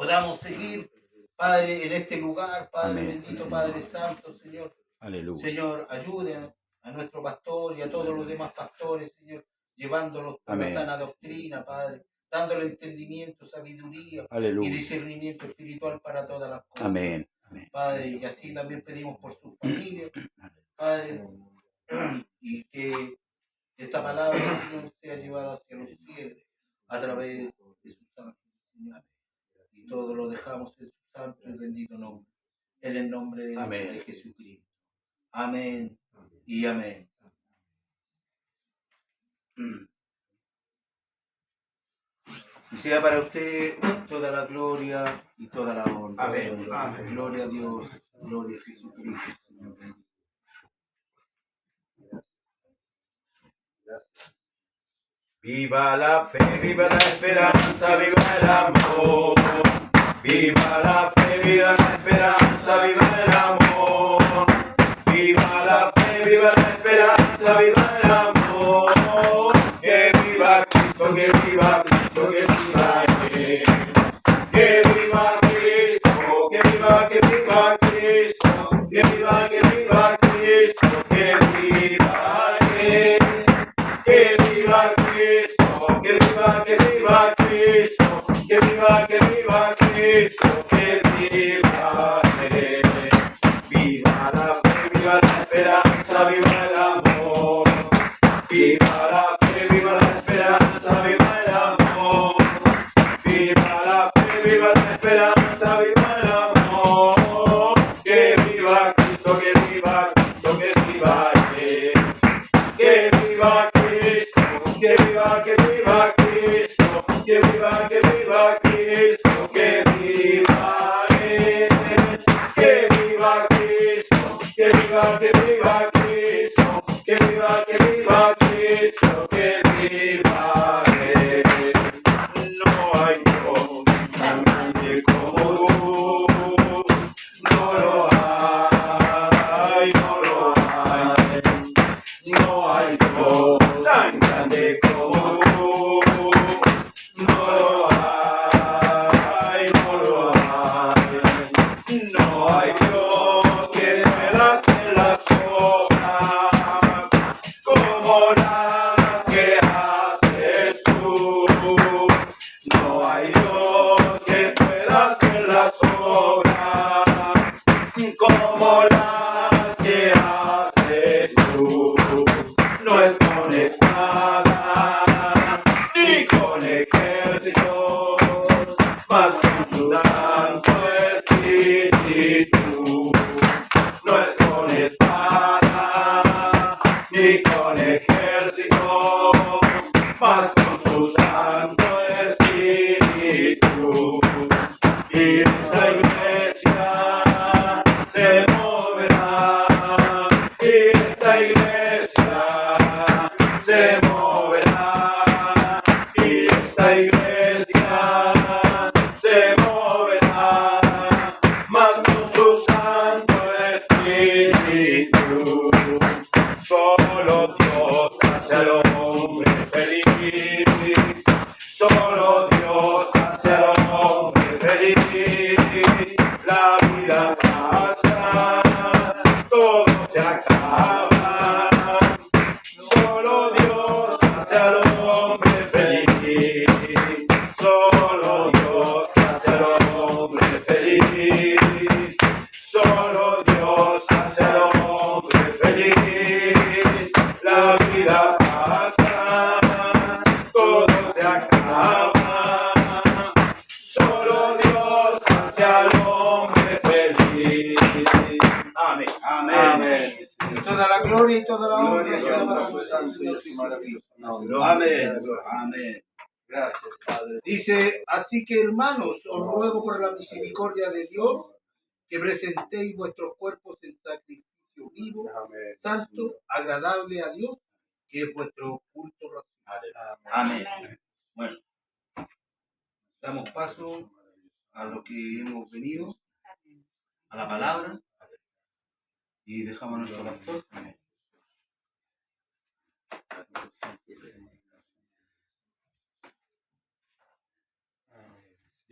podamos seguir, Padre, en este lugar, Padre Amén, bendito, sí, Padre Santo, Señor. Aleluya. Señor, ayude a nuestro pastor y a todos los demás pastores, Señor, llevándolos por la Amén. sana doctrina, Padre, dándole entendimiento, sabiduría y Aleluya. discernimiento espiritual para todas las cosas. Amén. Amén. Padre, y así también pedimos por su familia, Padre, y que esta palabra, Señor, sea llevada hacia los cielos a través de sus santos, Señor. Y todo lo dejamos en su santo y bendito nombre, en el nombre de Jesucristo. Amén y amén. Y sea para usted toda la gloria y toda la honra. Amén. Amén. Gloria a Dios, gloria a Jesucristo. Viva la fe, viva la esperanza, viva el amor. Viva la fe, viva la esperanza, viva el amor. Viva la fe, viva la esperanza, viva el amor. Que viva Cristo, que viva Cristo, que viva Él. Que viva Cristo, que viva Cristo, que viva Cristo, que viva Él. Que viva Cristo, que viva Cristo, que viva Cristo, que viva Él. Viva la fe, viva la esperanza, viva el amor. Viva la fe, viva la esperanza, viva el amor. Viva la fe, viva la esperanza, viva el amor. Que viva Cristo, que viva Cristo, que viva Él. Que viva Cristo, que viva Cristo, que viva Cristo, que viva Él. Que viva Cristo, que viva Cristo, que viva Cristo, que viva Él. No hay Dios tan grande como tú, no lo hay, no lo hay. No hay Dios tan grande como tú, no lo hay, no lo hay. No hay Dios que pueda hacer las cosas como las que haces tú. No hay Dios que pueda hacer las obras como las que haces tú. No es con espada ni con ejército, mas con tu santo espíritu. No es con espada ni con ejército, mas con tu santo espíritu. Y esta iglesia se moverá, y esta iglesia se moverá, y esta iglesia se moverá, más con su santo espíritu. Solo Dios hace al hombre feliz, solo Dios hace al hombre feliz. La vida pasa, todo se acaba, solo Dios hace al hombre feliz, solo Dios hace al hombre feliz, solo Dios hace al hombre feliz. La vida pasa, todo se acaba, solo Dios hace al hombre feliz. Amén. Amén. Amén. Y toda la gloria y toda la honra sea para su santo Señor Jesucristo. Amén. Amén. Gracias, Padre. Dice, así que hermanos, os ruego por la misericordia de Dios que presentéis vuestros cuerpos en sacrificio vivo, santo, agradable a Dios, que es vuestro culto racional. Amén. Bueno, damos paso a lo que hemos venido, a la palabra, y dejamos a nuestro pastor. Amén.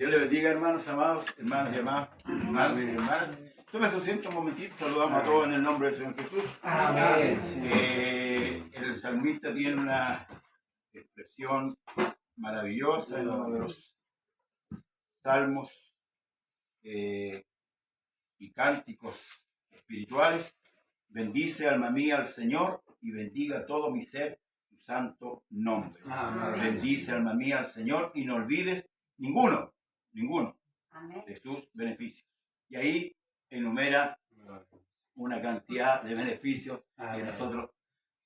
Dios le bendiga, hermanos amados, hermanos y hermanas. Tome su asiento un momentito, saludamos a todos en el nombre del Señor Jesús. Amén. El salmista tiene una expresión maravillosa en uno de los salmos y cánticos espirituales. Bendice, alma mía, al Señor, y bendiga todo mi ser su santo nombre. Amén. Bendice, alma mía, al Señor, y no olvides ninguno de sus beneficios. Y ahí enumera una cantidad de beneficios que nosotros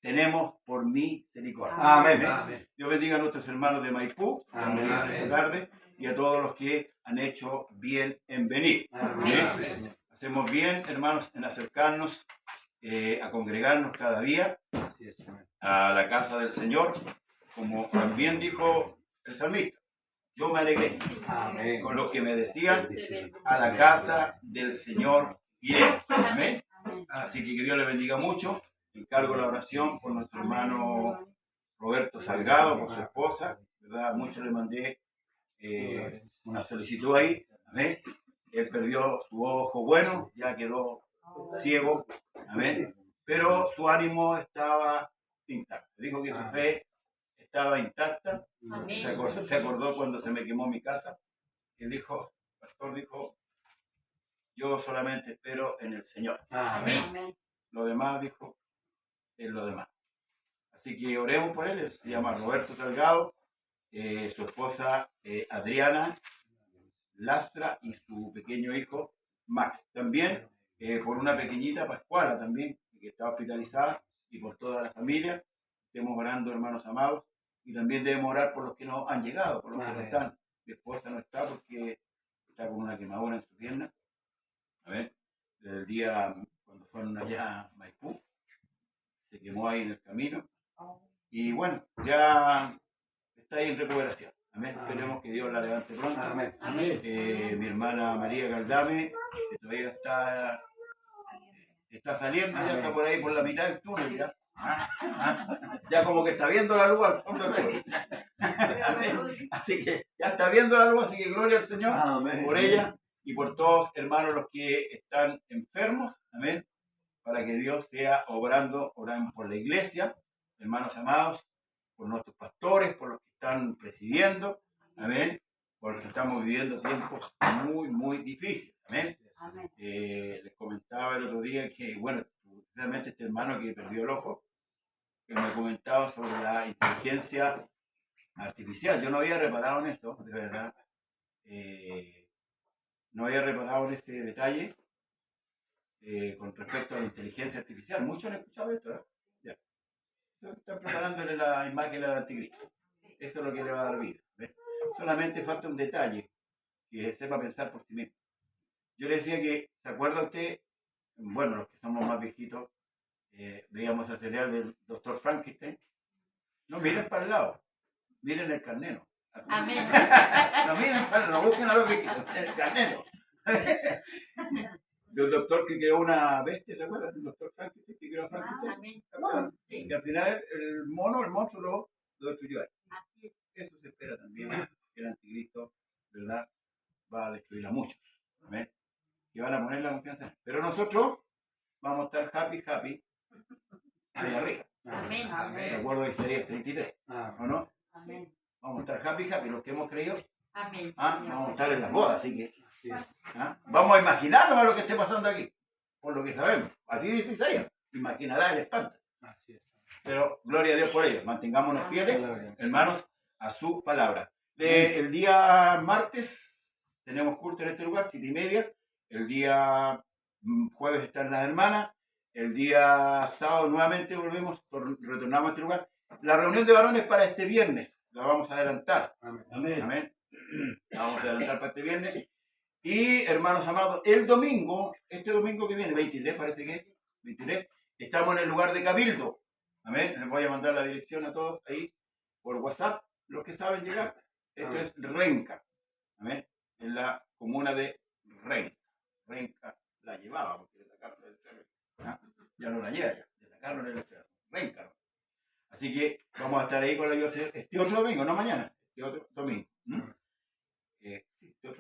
tenemos por misericordia. Amén. Dios bendiga a nuestros hermanos de Maipú, Amén. esta tarde, y a todos los que han hecho bien en venir. Amén. Amén. Hacemos bien, hermanos, en acercarnos a congregarnos cada día a la casa del Señor, como también dijo el salmista. Yo me alegré Amén. con los que me decían, a la casa del Señor iré. Amén. Así que Dios le bendiga mucho. Encargo la oración por nuestro hermano Roberto Salgado, por su esposa, ¿verdad? Mucho le mandé una solicitud ahí. Amén. Él perdió su ojo bueno, ya quedó ciego. Amén. Pero su ánimo estaba intacto. Dijo que su fe estaba intacta. Se acordó cuando se me quemó mi casa. Él dijo, el pastor dijo, yo solamente espero en el Señor. Amén. Lo demás, dijo, es lo demás. Así que oremos por él. Él se llama Roberto Salgado, su esposa Adriana Lastra y su pequeño hijo Max. También por una pequeñita Pascuala también, que está hospitalizada, y por toda la familia. Estemos orando, hermanos amados. Y también debemos orar por los que no han llegado, por los que no están. Mi esposa no está porque está con una quemadura en su pierna. A ver, desde el día cuando fueron allá a Maipú, se quemó ahí en el camino. Y bueno, ya está ahí en recuperación. Amén. Esperemos que Dios la levante pronto. Amén. Mi hermana María Galdame, que todavía está saliendo, ya está por ahí por la mitad del túnel. Ya como que está viendo la luz al fondo del túnel. Así que ya está viendo la luz, así que gloria al Señor. Amén. Por ella y por todos, hermanos, los que están enfermos. Amén. Para que Dios sea obrando por la iglesia, hermanos amados, por nuestros pastores, por los que están presidiendo. Amén. Porque estamos viviendo tiempos muy, muy difíciles. Amén. Les comentaba el otro día que, bueno, precisamente este hermano que perdió el ojo, que me comentaba sobre la inteligencia artificial. Yo no había reparado en esto, de verdad. No había reparado en este detalle con respecto a la inteligencia artificial. Muchos han escuchado esto, ¿verdad? Ya. Están preparándole la imagen al anticristo. Eso es lo que le va a dar vida. ¿Ves? Solamente falta un detalle, que sepa pensar por sí mismo. Yo le decía que, ¿se acuerda usted? Bueno, los que somos más viejitos, veíamos el serial del Dr. Frankenstein. No miren para el lado, miren el carnero. Amén. No miren para el lado, no busquen a los viejitos, el carnero. Del doctor que creó una bestia, ¿se acuerdan? El Dr. Frankenstein que creó Frankenstein. ¿Se acuerdan? Sí. Y al final el monstruo lo destruyó. Así es. Eso se espera también, que el anticristo, ¿verdad? Va a destruir a muchos. ¿Amén? Que van a poner la confianza en él. Pero nosotros vamos a estar happy ahí arriba. Amén. De Amén. acuerdo a Isaías 33. ¿O no? Amén. Vamos a estar happy, los que hemos creído. Amén. Vamos a estar en las bodas, así que vamos a imaginarnos a lo que esté pasando aquí, por lo que sabemos. Así dice Isaías, imaginará el espanto. Pero gloria a Dios por ello. Mantengámonos fieles, hermanos, a su palabra. El día martes tenemos culto en este lugar, 7:30. El día jueves están las hermanas. El día sábado nuevamente retornamos a este lugar. La reunión de varones para este viernes la vamos a adelantar. Amén. La vamos a adelantar para este viernes. Y hermanos amados, este domingo que viene, 23 parece que es, 23, estamos en el lugar de Cabildo. Amén. Les voy a mandar la dirección a todos ahí por WhatsApp, los que saben llegar. Esto es Renca. Amén. En la comuna de Renca. Renca la llevaba porque le sacaron el estreno. Ya no la lleva, ya le sacaron el estreno. Renca. Así que vamos a estar ahí con la ayuda este otro domingo, no mañana, este otro domingo. Este otro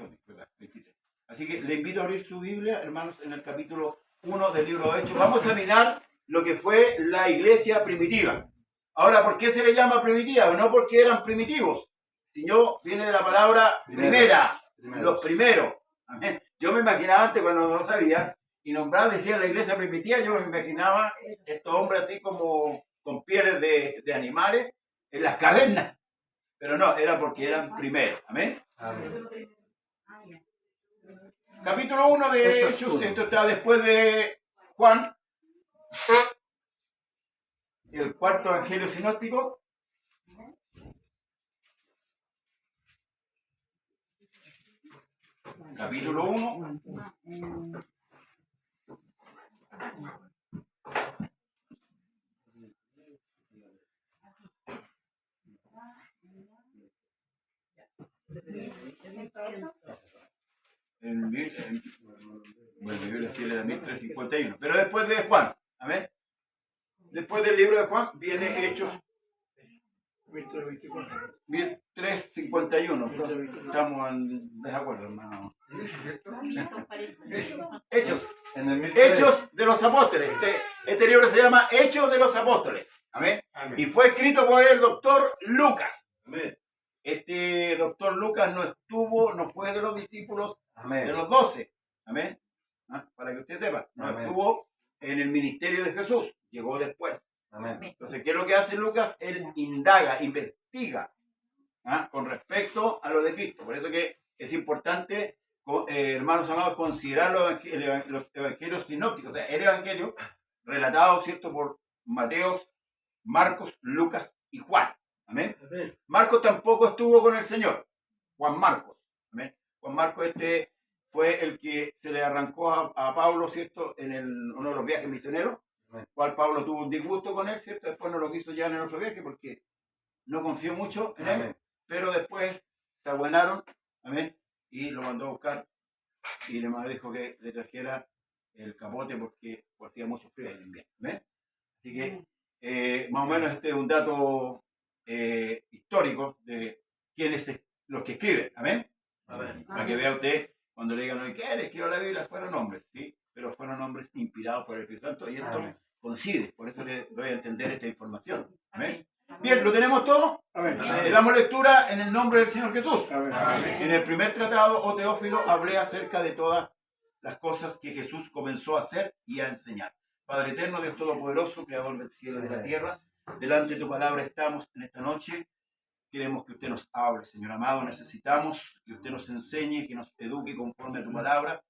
Así que le invito a abrir su Biblia, hermanos, en el capítulo 1 del libro de Hechos. Vamos a mirar lo que fue la iglesia primitiva. Ahora, ¿por qué se le llama primitiva? No porque eran primitivos, sino viene de la palabra primera, los primeros. Amén. Yo me imaginaba antes, cuando no sabía, y nombrar, decía la iglesia primitiva, yo me imaginaba estos hombres así como con pieles de animales en las cavernas. Pero no, era porque eran primeros. Amén. Amén. Capítulo 1 de Hechos, esto está después de Juan, el cuarto evangelio sinóptico. Capítulo 1. Bueno, yo le decía de 1351, pero después de Juan, amén. Después del libro de Juan viene Hechos 1351. Estamos en desacuerdo, hermano. Hechos, Hechos de los Apóstoles. Este libro se llama Hechos de los Apóstoles, amén. Y fue escrito por el doctor Lucas. Amén. Este doctor Lucas no fue de los discípulos de los 12, amén. ¿Ah? Para que usted sepa, no estuvo en el ministerio de Jesús, llegó después. Amén. Entonces, ¿qué es lo que hace Lucas? Él indaga, investiga, ¿ah? Con respecto a lo de Cristo. Por eso que es importante, hermanos amados, considerar los evangelios sinópticos, o sea, el evangelio relatado, ¿cierto?, por Mateo, Marcos, Lucas y Juan. Amén. Marcos tampoco estuvo con el Señor. Juan Marcos. Amén. Juan Marcos fue el que se le arrancó a Pablo, ¿cierto?, en uno de los viajes misioneros, cual Pablo tuvo un disgusto con él, ¿cierto? Después no lo quiso llevar en el otro viaje porque no confió mucho en él, pero después se abuenaron, amén, y lo mandó a buscar y le dijo que le trajera el capote porque hacía mucho frío en el invierno. ¿Amén? Así que más o menos este es un dato histórico de quiénes los que escriben. ¿Amén? Amén. Para que vea usted, cuando le digan, ¿quién escribió la Biblia? Fueron hombres, ¿sí? Pero fueron hombres inspirados por el Espíritu Santo y esto coincide. Por eso le doy a entender esta información. ¿Amén? Bien, ¿lo tenemos todo? Amén. Le damos lectura en el nombre del Señor Jesús. Amén. En el primer tratado, oh Teófilo, hablé acerca de todas las cosas que Jesús comenzó a hacer y a enseñar. Padre eterno, Dios Todopoderoso, Creador del cielo y de la tierra, delante de tu palabra estamos en esta noche. Queremos que usted nos hable, Señor amado. Necesitamos que usted nos enseñe, que nos eduque conforme a tu palabra.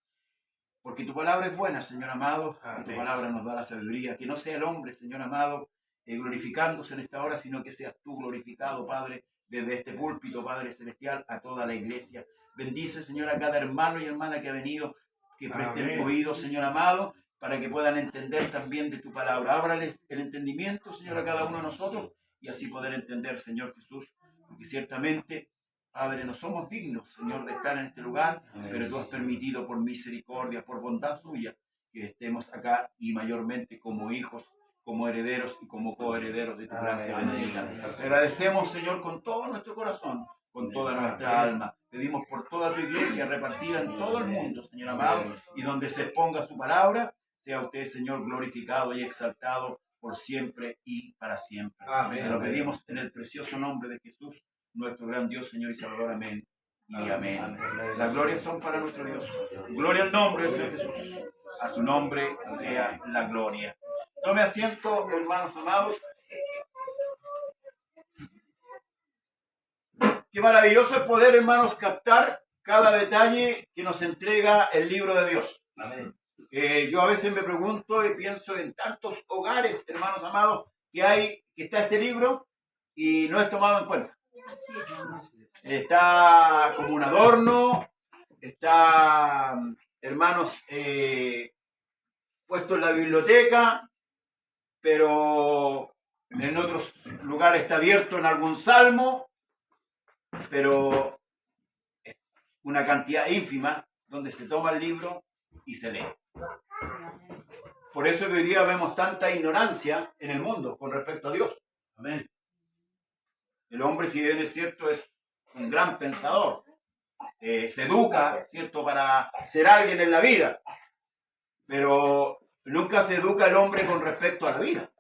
Porque tu palabra es buena, Señor amado. Y tu palabra nos da la sabiduría. Que no sea el hombre, Señor amado, glorificándose en esta hora, sino que seas tú glorificado, Padre, desde este púlpito, Padre celestial, a toda la iglesia. Bendice, Señor, a cada hermano y hermana que ha venido, que presten oído, Señor amado, para que puedan entender también de tu palabra. Ábrales el entendimiento, Señor, a cada uno de nosotros, y así poder entender, Señor Jesús, porque ciertamente, Padre, no somos dignos, Señor, de estar en este lugar, pero tú has permitido por misericordia, por bondad suya, que estemos acá y mayormente como hijos, como herederos y como coherederos de tu gracia bendita. Te agradecemos, Señor, con todo nuestro corazón, con toda nuestra alma. Pedimos por toda tu iglesia repartida en todo el mundo, Señor amado, y donde se exponga su palabra, sea usted, Señor, glorificado y exaltado por siempre y para siempre. Te lo pedimos en el precioso nombre de Jesús, nuestro gran Dios, Señor y Salvador. Amén y amén. Las glorias son para nuestro Dios. Gloria al nombre del Señor Jesús. A su nombre sea la gloria. Tome asiento, hermanos amados. Qué maravilloso es poder, hermanos, captar cada detalle que nos entrega el libro de Dios. Amén. Yo a veces me pregunto y pienso en tantos hogares, hermanos amados, que está este libro y no es tomado en cuenta. Está como un adorno, está, hermanos, puesto en la biblioteca, pero en otros lugares está abierto en algún salmo, pero una cantidad ínfima donde se toma el libro y se lee. Por eso que hoy día vemos tanta ignorancia en el mundo con respecto a Dios. Amén. El hombre, si bien es cierto, es un gran pensador, se educa, ¿cierto?, para ser alguien en la vida, pero nunca se educa el hombre con respecto a la vida,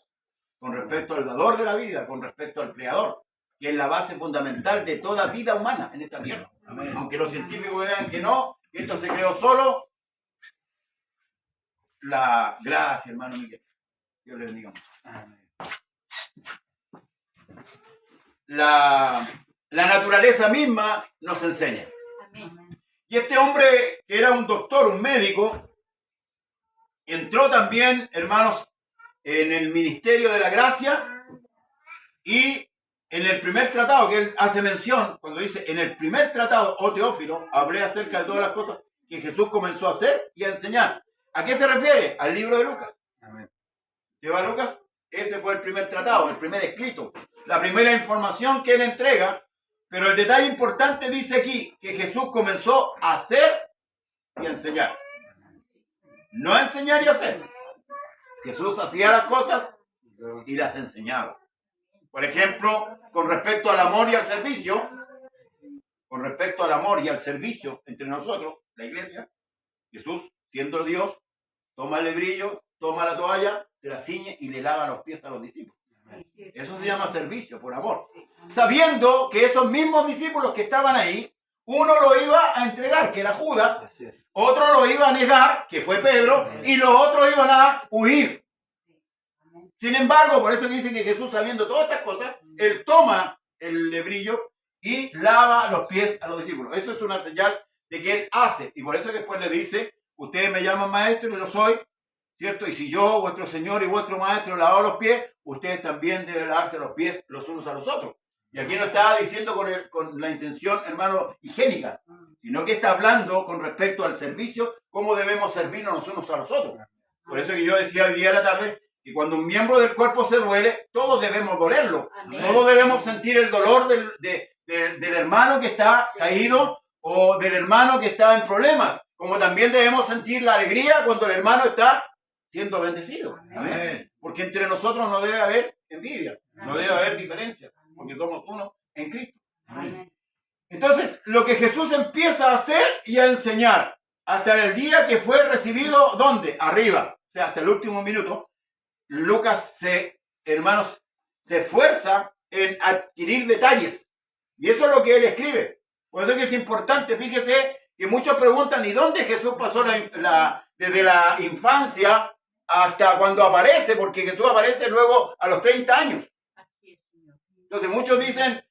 con respecto al dador de la vida, con respecto al creador, que es la base fundamental de toda vida humana en esta tierra. Amén. Aunque los científicos digan que no, que esto se creó solo, la gracia, hermano Miguel. Dios le bendiga mucho. Amén. La naturaleza misma nos enseña. Amén. Y este hombre, que era un doctor, un médico, entró también, hermanos, en el ministerio de la gracia, y en el primer tratado que él hace mención, cuando dice, en el primer tratado, oh Teófilo, hablé acerca de todas las cosas que Jesús comenzó a hacer y a enseñar. ¿A qué se refiere? Al libro de Lucas. Amén. ¿Lleva Lucas? Ese fue el primer tratado, el primer escrito, la primera información que él entrega, pero el detalle importante dice aquí que Jesús comenzó a hacer y a enseñar. No a enseñar y a hacer. Jesús hacía las cosas y las enseñaba. Por ejemplo, con respecto al amor y al servicio, entre nosotros, la iglesia, Jesús, siendo Dios, toma el lebrillo, toma la toalla, se la ciñe y le lava los pies a los discípulos. Eso se llama servicio, por amor. Sabiendo que esos mismos discípulos que estaban ahí, uno lo iba a entregar, que era Judas, otro lo iba a negar, que fue Pedro, y los otros iban a huir. Sin embargo, por eso dice que Jesús, sabiendo todas estas cosas, él toma el lebrillo y lava los pies a los discípulos. Eso es una señal de que él hace. Y por eso después le dice, ustedes me llaman maestro y lo soy, ¿cierto? Y si yo, vuestro Señor y vuestro Maestro, lavado los pies, ustedes también deben lavarse los pies los unos a los otros. Y aquí no está diciendo con la intención, hermano, higiénica, sino que está hablando con respecto al servicio, cómo debemos servirnos los unos a los otros. Por eso que yo decía hoy día a la tarde, que cuando un miembro del cuerpo se duele, todos debemos dolerlo. Amén. Todos debemos sentir el dolor del hermano que está caído o del hermano que está en problemas. Como también debemos sentir la alegría cuando el hermano está siendo bendecido. Amén. Porque entre nosotros no debe haber envidia, no debe haber diferencia, porque somos uno en Cristo. Amén. Entonces, lo que Jesús empieza a hacer y a enseñar hasta el día que fue recibido, ¿dónde? Arriba. O sea, hasta el último minuto. Lucas, hermanos, se esfuerza en adquirir detalles. Y eso es lo que él escribe. Por eso que es importante, fíjese que muchos preguntan, ¿y dónde Jesús pasó desde la infancia hasta cuando aparece? Porque Jesús aparece luego a los 30 años. Entonces muchos dicen,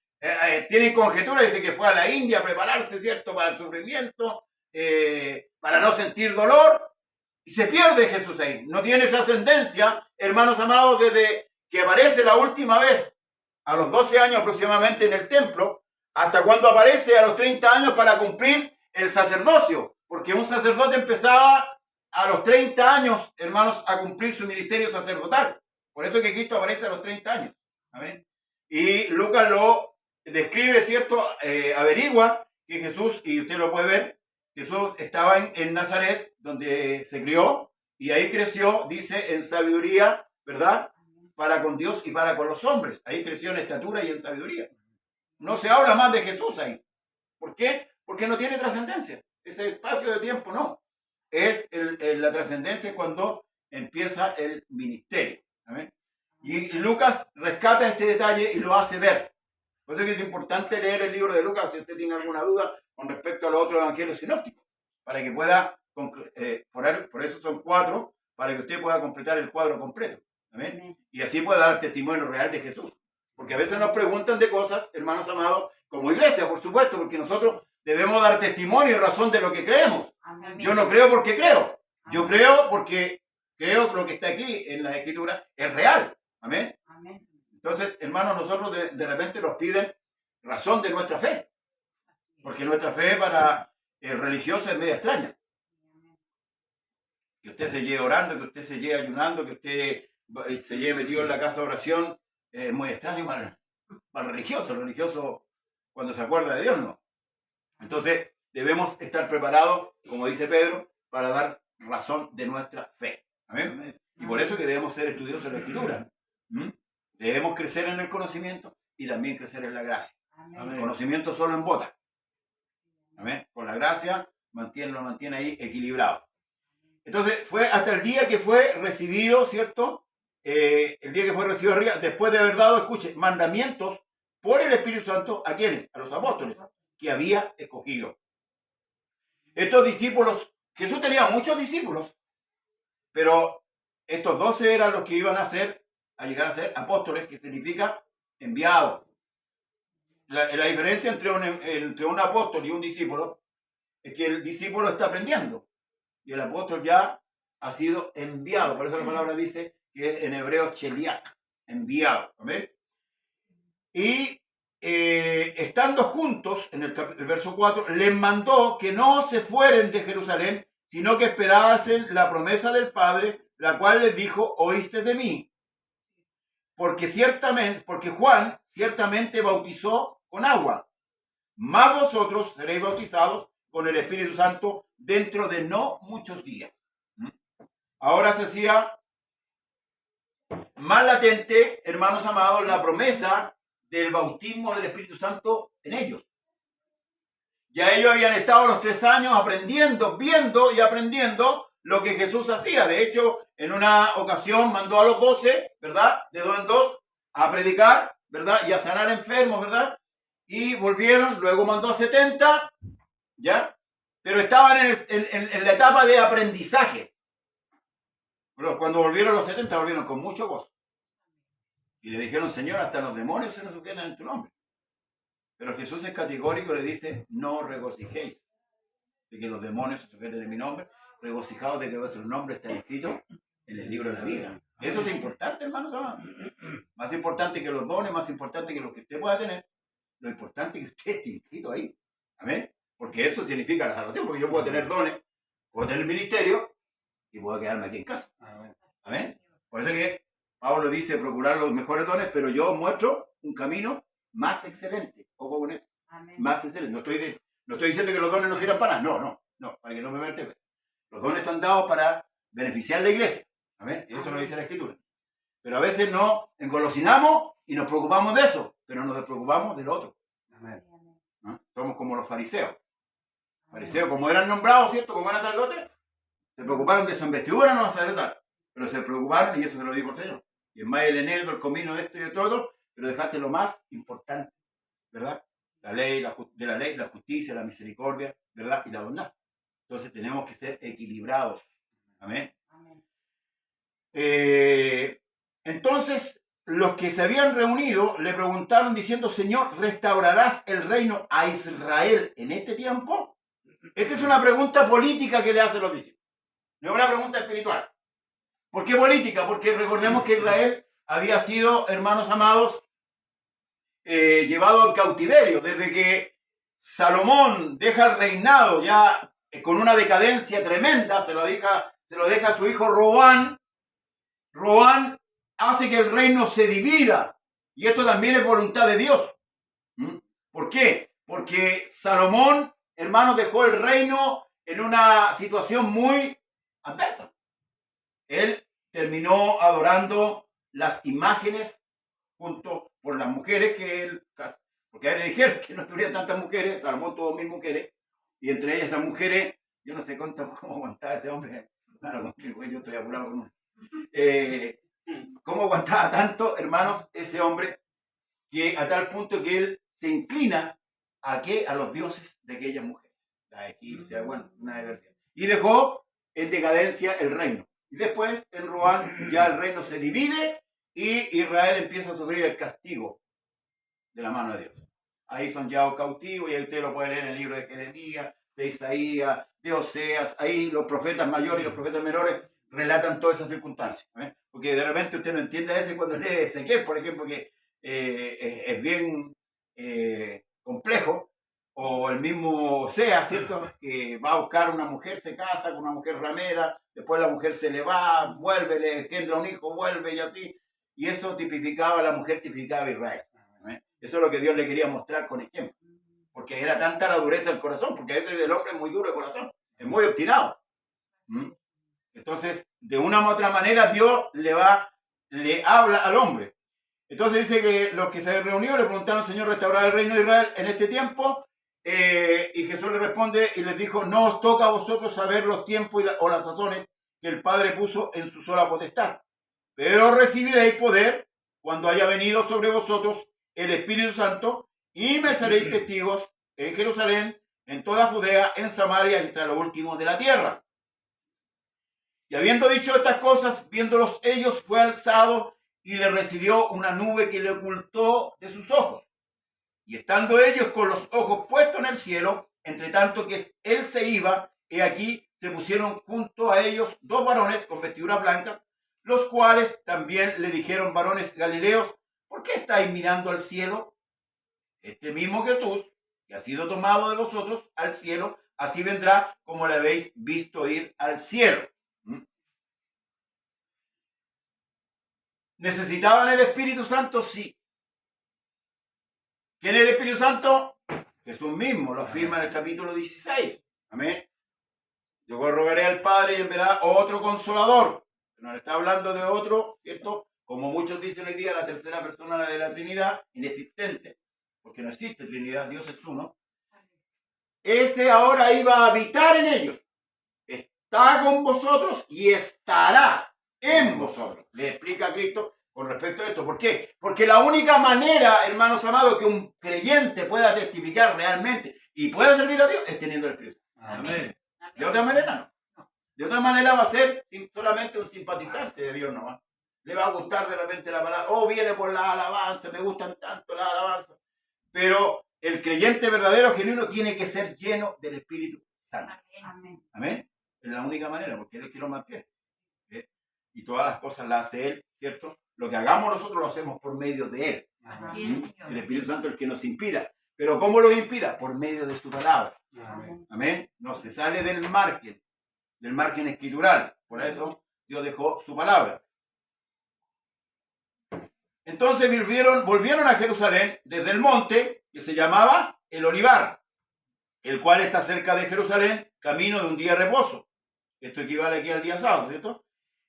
tienen conjetura, dicen que fue a la India a prepararse, ¿cierto?, para el sufrimiento, para no sentir dolor. Y se pierde Jesús ahí. No tiene trascendencia, hermanos amados, desde que aparece la última vez, a los 12 años aproximadamente en el templo, hasta cuando aparece a los 30 años para cumplir el sacerdocio. Porque un sacerdote empezaba a los 30 años, hermanos, a cumplir su ministerio sacerdotal. Por eso es que Cristo aparece a los 30 años. Amén. Y Lucas lo describe, ¿cierto? Averigua que Jesús, y usted lo puede ver, Jesús estaba en Nazaret, donde se crió, y ahí creció, dice, en sabiduría, ¿verdad? Para con Dios y para con los hombres. Ahí creció en estatura y en sabiduría. No se habla más de Jesús ahí. ¿Por qué? Porque no tiene trascendencia. Ese espacio de tiempo no. Es la trascendencia cuando empieza el ministerio. ¿Amén? Y Lucas rescata este detalle y lo hace ver. Por eso es que es importante leer el libro de Lucas, si usted tiene alguna duda con respecto a los otros evangelios sinópticos, para que pueda, por eso son 4, para que usted pueda completar el cuadro completo. ¿Amén? Amén. Y así pueda dar testimonio real de Jesús. Porque a veces nos preguntan de cosas, hermanos amados, como iglesia, por supuesto, porque nosotros debemos dar testimonio y razón de lo que creemos. Amén. Yo no creo porque creo. Yo creo porque creo que lo que está aquí en la Escritura es real. Amén. Amén. Entonces, hermanos, nosotros de repente nos piden razón de nuestra fe. Porque nuestra fe para el religioso es media extraña. Que usted se lleve orando, que usted se lleve ayunando, que usted se lleve metido en la casa de oración, es muy extraño para el religioso. El religioso, cuando se acuerda de Dios, no. Entonces, debemos estar preparados, como dice Pedro, para dar razón de nuestra fe. ¿Amén? Y por eso que debemos ser estudiosos de la Escritura. Debemos crecer en el conocimiento y también crecer en la gracia. Amén. Conocimiento solo en botas. Amén. Por la gracia lo mantiene ahí equilibrado. Entonces fue hasta el día que fue recibido, ¿cierto? El día que fue recibido arriba, después de haber dado, escuche, mandamientos por el Espíritu Santo, ¿a quiénes? A los apóstoles que había escogido. Estos discípulos, Jesús tenía muchos discípulos, pero estos 12 eran los que iban a llegar a ser apóstoles, que significa enviados. La diferencia entre un apóstol y un discípulo es que el discípulo está aprendiendo y el apóstol ya ha sido enviado. Por eso la palabra dice que es en hebreo cheliach, enviado. ¿Amén? Y estando juntos, en el verso 4, les mandó que no se fueren de Jerusalén, sino que esperasen la promesa del Padre, la cual les dijo: oíste de mí. Porque Juan ciertamente bautizó con agua, mas vosotros seréis bautizados con el Espíritu Santo dentro de no muchos días. Ahora se hacía más latente, hermanos amados, la promesa del bautismo del Espíritu Santo en ellos. Ya ellos habían estado los 3 años aprendiendo, viendo y aprendiendo lo que Jesús hacía. De hecho, en una ocasión mandó a los 12, ¿verdad? De 2 en 2, a predicar, ¿verdad? Y a sanar enfermos, ¿verdad? Y volvieron, luego mandó a 70, ¿ya? Pero estaban en la etapa de aprendizaje. Pero cuando volvieron los 70, volvieron con mucho gozo. Y le dijeron: Señor, hasta los demonios se nos sujetan en tu nombre. Pero Jesús es categórico y le dice: no regocijéis de que los demonios se sujeten en mi nombre, regocijados de que vuestro nombre está escrito en el libro de la vida. Eso es importante, hermanos. Más importante que los dones, más importante que lo que usted pueda tener, lo importante es que usted esté inscrito ahí. Amén. Porque eso significa la salvación, porque yo puedo tener dones, puedo tener ministerio y puedo quedarme aquí en casa. Amén. Por eso que Pablo dice procurar los mejores dones, pero yo muestro un camino más excelente. Ojo con eso. Amén. Más excelente. No estoy diciendo que los dones no sirvan para nada. No, para que no me verte. Los dones están dados para beneficiar a la iglesia. Amén. Eso lo dice la Escritura. Pero a veces nos engolosinamos y nos preocupamos de eso, pero nos despreocupamos del otro. Amén. ¿No? Somos como los fariseos. Fariseos, como eran nombrados, ¿cierto? Como eran sacerdotes, se preocuparon de su investidura, no sacerdotal. Pero se preocuparon, y eso se lo dijo el Señor. Y es más el eneldo, el comino de esto y de todo, pero dejaste lo más importante, ¿verdad? La ley, la justicia, la misericordia, ¿verdad? Y la bondad. Entonces tenemos que ser equilibrados. Amén. Amén. Entonces, los que se habían reunido le preguntaron diciendo: Señor, ¿restaurarás el reino a Israel en este tiempo? Esta es una pregunta política que le hacen los discípulos. No es una pregunta espiritual. ¿Por qué política? Porque recordemos que Israel había sido, hermanos amados, llevado al cautiverio. Desde que Salomón deja el reinado ya con una decadencia tremenda, se lo deja a su hijo Roboam. Roboam hace que el reino se divida. Y esto también es voluntad de Dios. ¿Por qué? Porque Salomón, hermanos, dejó el reino en una situación muy adversa. Él terminó adorando las imágenes junto por las mujeres que él, porque a él le dijeron que no tuviera tantas mujeres. Salomón tuvo 1000 mujeres, y entre ellas esas mujeres, yo no sé cómo aguantaba ese hombre. Claro, yo estoy apurado con uno. ¿Cómo aguantaba tanto, hermanos, ese hombre, que a tal punto que él se inclina a los dioses de aquellas mujeres, la egipcia, bueno, una diversidad, y dejó en decadencia el reino? Y después, en Roboam, ya el reino se divide y Israel empieza a sufrir el castigo de la mano de Dios. Ahí son llevados cautivos, y ahí usted lo puede leer en el libro de Jeremías, de Isaías, de Oseas. Ahí los profetas mayores y los profetas menores relatan todas esas circunstancias. Porque de repente usted no entiende a veces cuando lee Ezequiel, por ejemplo, que es bien complejo. O el mismo Oseas, ¿cierto? Que va a buscar una mujer, se casa con una mujer ramera, después la mujer se le va, vuelve, le engendra un hijo, vuelve y así. Y eso tipificaba, la mujer tipificaba a Israel. Eso es lo que Dios le quería mostrar con ejemplo. Porque era tanta la dureza del corazón, porque a veces el hombre es muy duro de corazón, es muy obstinado. Entonces, de una u otra manera, Dios le habla al hombre. Entonces dice que los que se habían reunido le preguntaron: Señor, ¿restaurar el reino de Israel en este tiempo? y Jesús le responde y les dijo, no os toca a vosotros saber los tiempos o las sazones que el Padre puso en su sola potestad, pero recibiréis poder cuando haya venido sobre vosotros el Espíritu Santo y me seréis testigos en Jerusalén, en toda Judea, en Samaria y hasta lo último de la tierra. Y habiendo dicho estas cosas, viéndolos ellos, fue alzado y le recibió una nube que le ocultó de sus ojos. Y estando ellos con los ojos puestos en el cielo, entre tanto que él se iba, he aquí se pusieron junto a ellos dos varones con vestiduras blancas, los cuales también le dijeron, varones galileos, ¿por qué estáis mirando al cielo? Este mismo Jesús, que ha sido tomado de vosotros al cielo, así vendrá como le habéis visto ir al cielo. ¿Necesitaban el Espíritu Santo? Sí. ¿Quién es el Espíritu Santo? Jesús mismo, lo afirma en el capítulo 16. Amén. Yo rogaré al Padre y enviará otro consolador. Nos está hablando de otro, ¿cierto? Como muchos dicen hoy día, la tercera persona de la Trinidad, inexistente, porque no existe Trinidad, Dios es uno. Ese ahora iba a habitar en ellos. Está con vosotros y estará en vosotros. Le explica a Cristo con respecto a esto. ¿Por qué? Porque la única manera, hermanos amados, que un creyente pueda testificar realmente y pueda servir a Dios es teniendo el Espíritu. Amén. De otra manera no. De otra manera va a ser solamente un simpatizante de Dios nomás. Le va a gustar de repente la palabra, viene por la alabanza, me gustan tanto las alabanzas. Pero el creyente verdadero, genuino, tiene que ser lleno del Espíritu Santo. Amén. Amén. Es la única manera, porque Él es el que lo mantiene. Y todas las cosas las hace Él, ¿cierto? Lo que hagamos nosotros lo hacemos por medio de Él. Amén. El Espíritu Santo es el que nos inspira. ¿Pero cómo lo inspira? Por medio de su palabra. Amén. Amén. No se sale del margen escritural. Por eso Dios dejó su palabra. Entonces volvieron a Jerusalén desde el monte que se llamaba el Olivar, el cual está cerca de Jerusalén, camino de un día de reposo. Esto equivale aquí al día sábado, ¿cierto?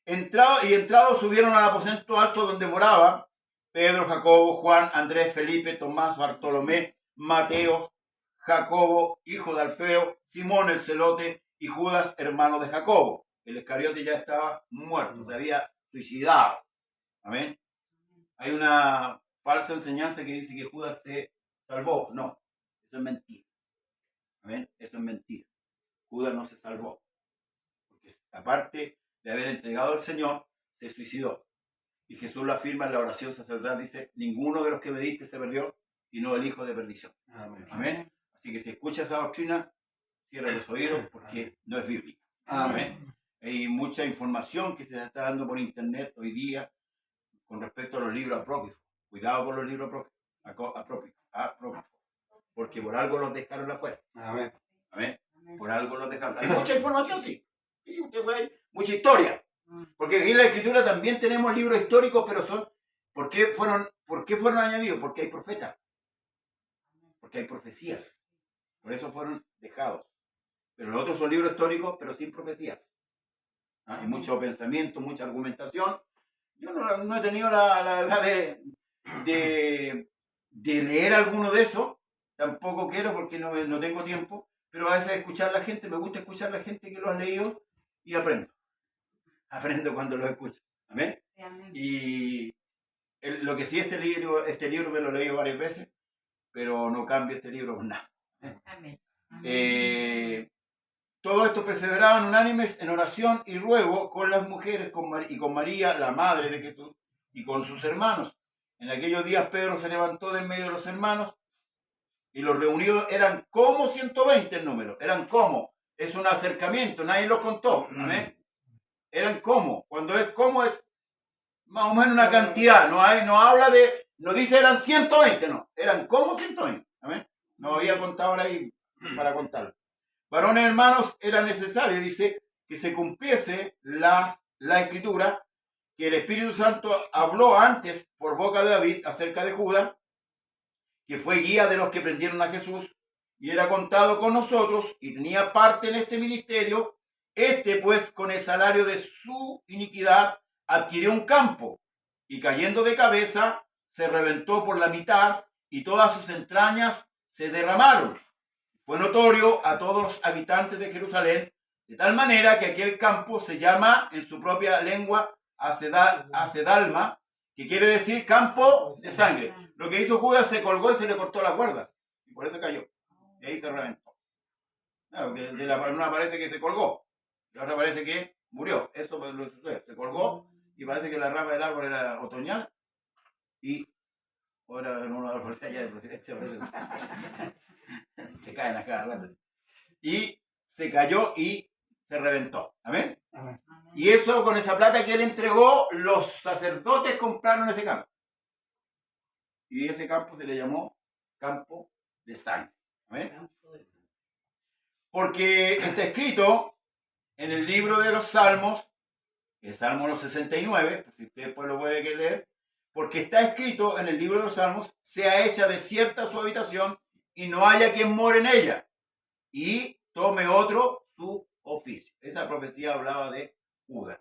Entrados subieron al aposento alto donde moraba Pedro, Jacobo, Juan, Andrés, Felipe, Tomás, Bartolomé, Mateo, Jacobo, hijo de Alfeo, Simón el celote y Judas, hermano de Jacobo. El Iscariote ya estaba muerto, se había suicidado. Amén. Hay una falsa enseñanza que dice que Judas se salvó. No, eso es mentira. Amén. Eso es mentira. Judas no se salvó. Porque aparte de haber entregado al Señor, se suicidó. Y Jesús lo afirma en la oración sacerdotal, dice, ninguno de los que me diste se perdió, sino el hijo de perdición. Amén. Amén. Así que si escuchas esa doctrina, cierra los oídos porque no es bíblica. Amén. Hay mucha información que se está dando por internet hoy día con respecto a los libros apócrifos. Cuidado con los libros apócrifos. Porque por algo los dejaron afuera. Amén. Amén. Por algo los dejaron. Hay mucha información, sí. Sí, usted puede, mucha historia. Porque aquí en la Escritura también tenemos libros históricos, pero son... ¿Por qué fueron añadidos? Porque hay profetas. Porque hay profecías. Por eso fueron dejados. Pero los otros son libros históricos, pero sin profecías. Hay mucho pensamiento, mucha argumentación. Yo no he tenido la verdad de leer alguno de esos. Tampoco quiero porque no tengo tiempo. Pero a veces escuchar a la gente, me gusta escuchar a la gente que lo ha leído y aprendo. Aprendo cuando lo escucho. Amén. Amén. Y lo que sí, este libro me lo he leído varias veces, pero no cambio este libro por nada. Amén. Todo esto perseveraban unánimes en oración y ruego con las mujeres y con María, la madre de Jesús, y con sus hermanos. En aquellos días Pedro se levantó de en medio de los hermanos y los reunió, eran como 120 el número, eran como, es un acercamiento, nadie los contó, ¿amén? Eran como, cuando es como es más o menos una cantidad, no dice eran 120, no, eran como 120, ¿amén? No había contado ahí para contarlo. Varones hermanos, era necesario, dice, que se cumpliese la escritura, que el Espíritu Santo habló antes por boca de David acerca de Judas, que fue guía de los que prendieron a Jesús, y era contado con nosotros, y tenía parte en este ministerio. Pues, con el salario de su iniquidad, adquirió un campo, y cayendo de cabeza, se reventó por la mitad, y todas sus entrañas se derramaron. fue notorio a todos los habitantes de Jerusalén, de tal manera que aquel campo se llama en su propia lengua Acedalma, que quiere decir campo de sangre. Lo que hizo Judas, se colgó y se le cortó la cuerda, y por eso cayó, y ahí se reventó. Claro, de una parece que se colgó, la otra parece que murió. Eso fue lo que sucedió, se colgó y parece que la rama del árbol era otoñal y ahora en un árbol allá de Providencia se caen a cada rato. Y se cayó y se reventó. ¿Amén? Amén. Y eso, con esa plata que él entregó, los sacerdotes compraron ese campo. Y ese campo se le llamó campo de sangre. ¿Amén? Porque está escrito en el libro de los Salmos, el Salmo 69, si usted después lo puede leer, porque está escrito en el libro de los Salmos, sea hecha desierta su habitación y no haya quien more en ella, y tome otro su oficio. Esa profecía hablaba de Judas.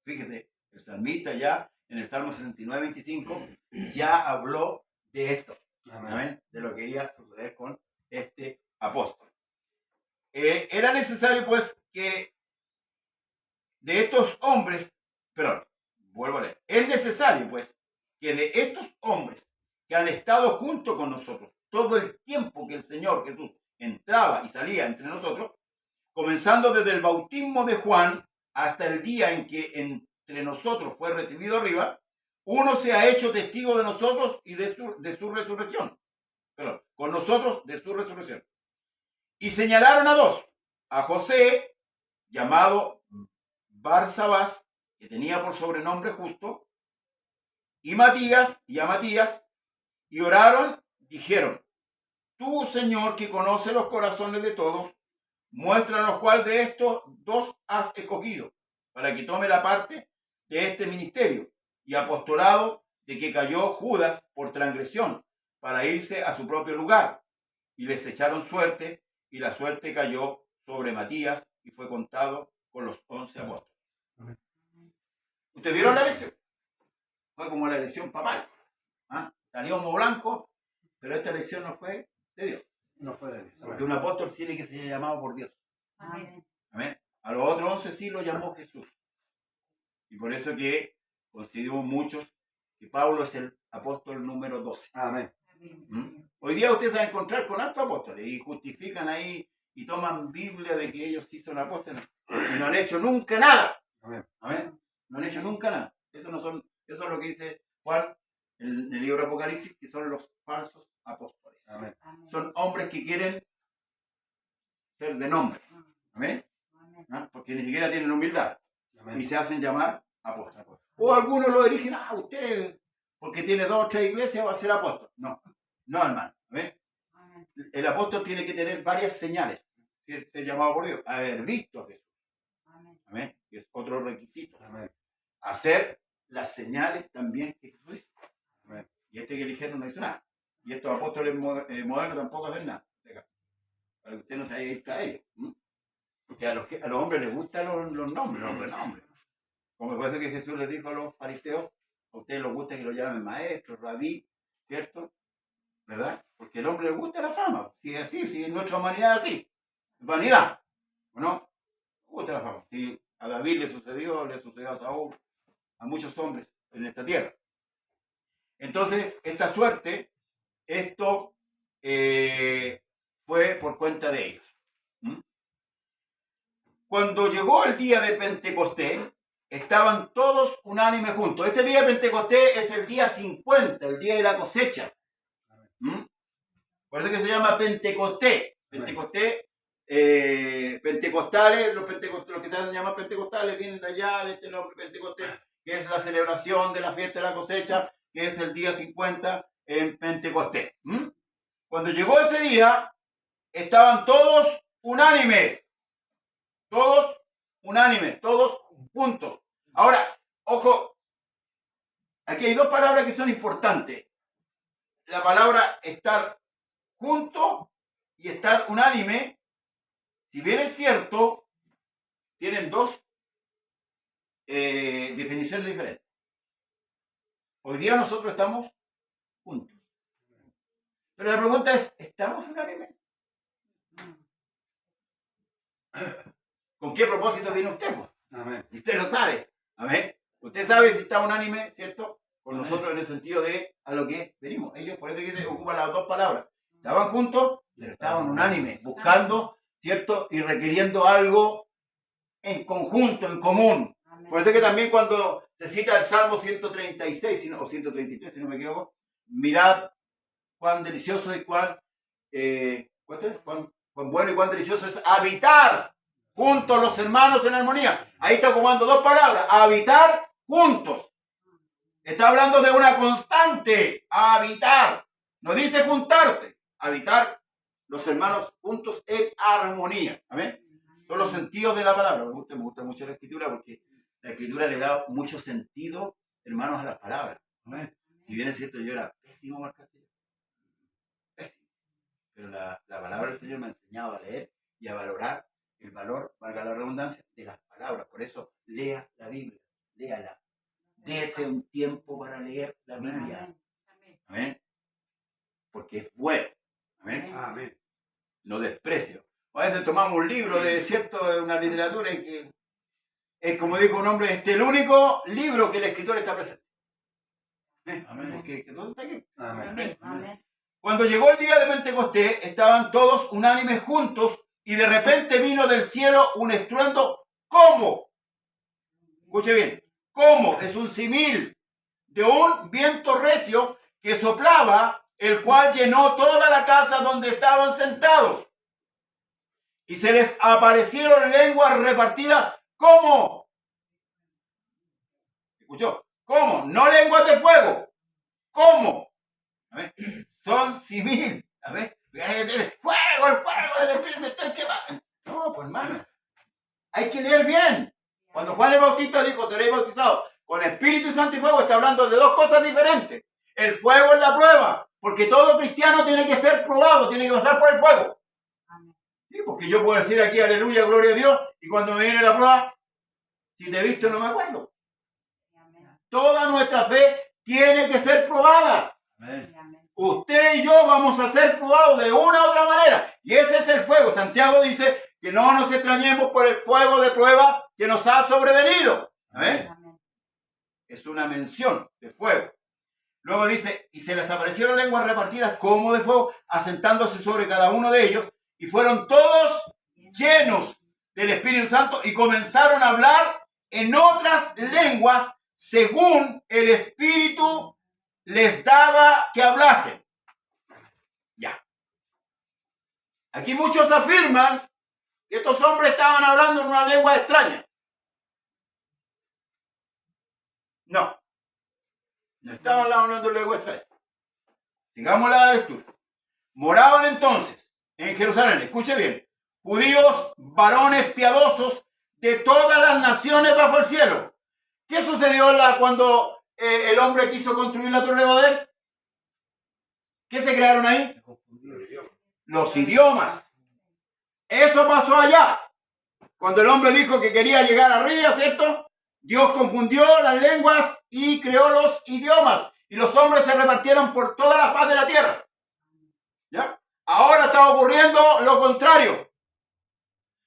Fíjese, el salmista ya en el Salmo 69, 25 ya habló de esto. Amén. De lo que iba a suceder con este apóstol. Era necesario pues que de estos hombres, perdón, vuelvo a leer, es necesario pues que de estos hombres que han estado junto con nosotros todo el tiempo que el Señor Jesús entraba y salía entre nosotros, comenzando desde el bautismo de Juan hasta el día en que entre nosotros fue recibido arriba, uno se ha hecho testigo de nosotros y de su resurrección. Perdón, con nosotros de su resurrección. Y señalaron a dos, a José, llamado Barsabás, que tenía por sobrenombre Justo, y a Matías, y oraron, dijeron, tú, Señor, que conoces los corazones de todos, muéstranos cuál de estos dos has escogido, para que tome la parte de este ministerio y apostolado de que cayó Judas por transgresión, para irse a su propio lugar. Y les echaron suerte, y la suerte cayó sobre Matías, y fue contado con los 11 apóstoles. ¿Ustedes vieron la elección? Fue como la elección papal. ¿Ah? Salió humo blanco, pero esta elección no fue de Dios. No fue de Dios. Porque un apóstol tiene que ser llamado por Dios. Amén. ¿Amén? A los otros 11 sí lo llamó Jesús. Y por eso que consideramos muchos que Pablo es el apóstol número 12. Amén. Hoy día ustedes se van a encontrar con altos apóstoles y justifican ahí y toman Biblia de que ellos sí son apóstoles y no han hecho nunca nada. Amén. Amén. No han hecho nunca nada. Eso es lo que dice Juan en el libro de Apocalipsis, que son los falsos apóstoles. Amén. Son hombres que quieren ser de nombre. Amén. ¿Ah? Porque ni siquiera tienen humildad. Amén. Y se hacen llamar apóstoles. O algunos lo dirigen, usted, porque tiene 2 o 3 iglesias, va a ser apóstol. No, no, hermano. ¿Ven? El apóstol tiene que tener varias señales. Ser llamado por Dios, haber visto a Jesús. Amén. Que es otro requisito. Amén. Hacer las señales también que Jesús hizo. Amén. Y este que eligieron no hizo nada. Y estos apóstoles modernos tampoco hacen nada. Para que usted no se haya visto a ellos. Porque a los hombres les gustan los nombres, los renombres. Como parece que Jesús les dijo a los fariseos, a ustedes les gusta que lo llamen maestro, rabí, ¿cierto? ¿Verdad? Porque al hombre le gusta la fama. Si es así, si en nuestra humanidad es así. Vanidad. ¿O no? Le gusta la fama. Si a David le sucedió a Saúl, a muchos hombres en esta tierra. Entonces, esta suerte, esto fue por cuenta de ellos. Cuando llegó el día de Pentecostés, estaban todos unánimes juntos. Este día de Pentecostés es el día 50, el día de la cosecha. Por eso que se llama Pentecostés. Pentecostés, pentecostales, los que se llaman pentecostales vienen de allá, de este nombre Pentecostés, que es la celebración de la fiesta de la cosecha, que es el día 50 en Pentecostés. Cuando llegó ese día, estaban todos unánimes. Todos unánimes, todos juntos. Ahora, ojo, aquí hay 2 palabras que son importantes. La palabra estar junto y estar unánime, si bien es cierto, tienen 2 definiciones diferentes. Hoy día nosotros estamos juntos. Pero la pregunta es, ¿estamos unánimes? ¿Con qué propósito viene usted? Pues? Amén. Y usted lo sabe. Amén. Usted sabe si está unánime, ¿cierto? Con Amén. nosotros en el sentido de a lo que venimos. Ellos, por eso que se ocupan las dos palabras. Estaban juntos, pero estaban unánimes, buscando, ¿cierto? Y requiriendo algo en conjunto, en común. Por eso que también cuando se cita el Salmo 136 o 133, si no me equivoco, mirad cuán delicioso y cuán bueno y cuán delicioso es habitar juntos los hermanos en armonía. Ahí está ocupando dos palabras, habitar juntos. Está hablando de una constante, habitar. No dice juntarse, habitar los hermanos juntos en armonía. ¿Amén? Son los sentidos de la palabra. Me gusta mucho la escritura porque la escritura le da mucho sentido, hermanos, a las palabras. ¿Amén? Si bien es cierto, yo era pésimo para el castellano. Pésimo. Pero la palabra del Señor me ha enseñado a leer y a valorar el valor, valga la redundancia, de las palabras. Por eso, lea la Biblia, léala. Dese un tiempo para leer la Biblia. Amén. Porque es bueno. Amén. Amén. No desprecio. A veces tomamos un libro de una literatura y que es como dijo un hombre, el único libro que el escritor está presente. Amén. Porque todo está aquí. Amén. Amén. Cuando llegó el día de Pentecostés, estaban todos unánimes juntos y de repente vino del cielo un estruendo. ¿Cómo? Escuche bien. ¿Cómo? Es un símil de un viento recio que soplaba, el cual llenó toda la casa donde estaban sentados. Y se les aparecieron lenguas repartidas. ¿Cómo? ¿Escuchó? ¿Cómo? No lenguas de fuego. ¿Cómo? A ver. Son civil. A ver. ¡Fuego! ¡El fuego del Espíritu! ¡Me estoy quemando! No, pues hermano. Hay que leer bien. Cuando Juan el Bautista dijo, seréis bautizados con Espíritu Santo y fuego, está hablando de dos cosas diferentes. El fuego es la prueba. Porque todo cristiano tiene que ser probado, tiene que pasar por el fuego. Sí, porque yo puedo decir aquí, aleluya, gloria a Dios, y cuando me viene la prueba, si te he visto no me acuerdo. Toda nuestra fe tiene que ser probada. Amén. Usted y yo vamos a ser probados de una u otra manera. Y ese es el fuego. Santiago dice que no nos extrañemos por el fuego de prueba que nos ha sobrevenido. ¿Amén? Es una mención de fuego. Luego dice, y se les aparecieron lenguas repartidas como de fuego, asentándose sobre cada uno de ellos, y fueron todos llenos del Espíritu Santo y comenzaron a hablar en otras lenguas según el Espíritu les daba que hablasen. Ya. Aquí muchos afirman que estos hombres estaban hablando en una lengua extraña. No. No estaban hablando en lengua extraña. Sigamos la lectura. Moraban entonces en Jerusalén, escuche bien, judíos, varones piadosos de todas las naciones bajo el cielo. ¿Qué sucedió cuando el hombre quiso construir la Torre de Babel? ¿Qué se crearon ahí? Los idiomas. Eso pasó allá. Cuando el hombre dijo que quería llegar arriba, ¿cierto? Dios confundió las lenguas y creó los idiomas. Y los hombres se repartieron por toda la faz de la tierra. ¿Ya? Ahora está ocurriendo lo contrario.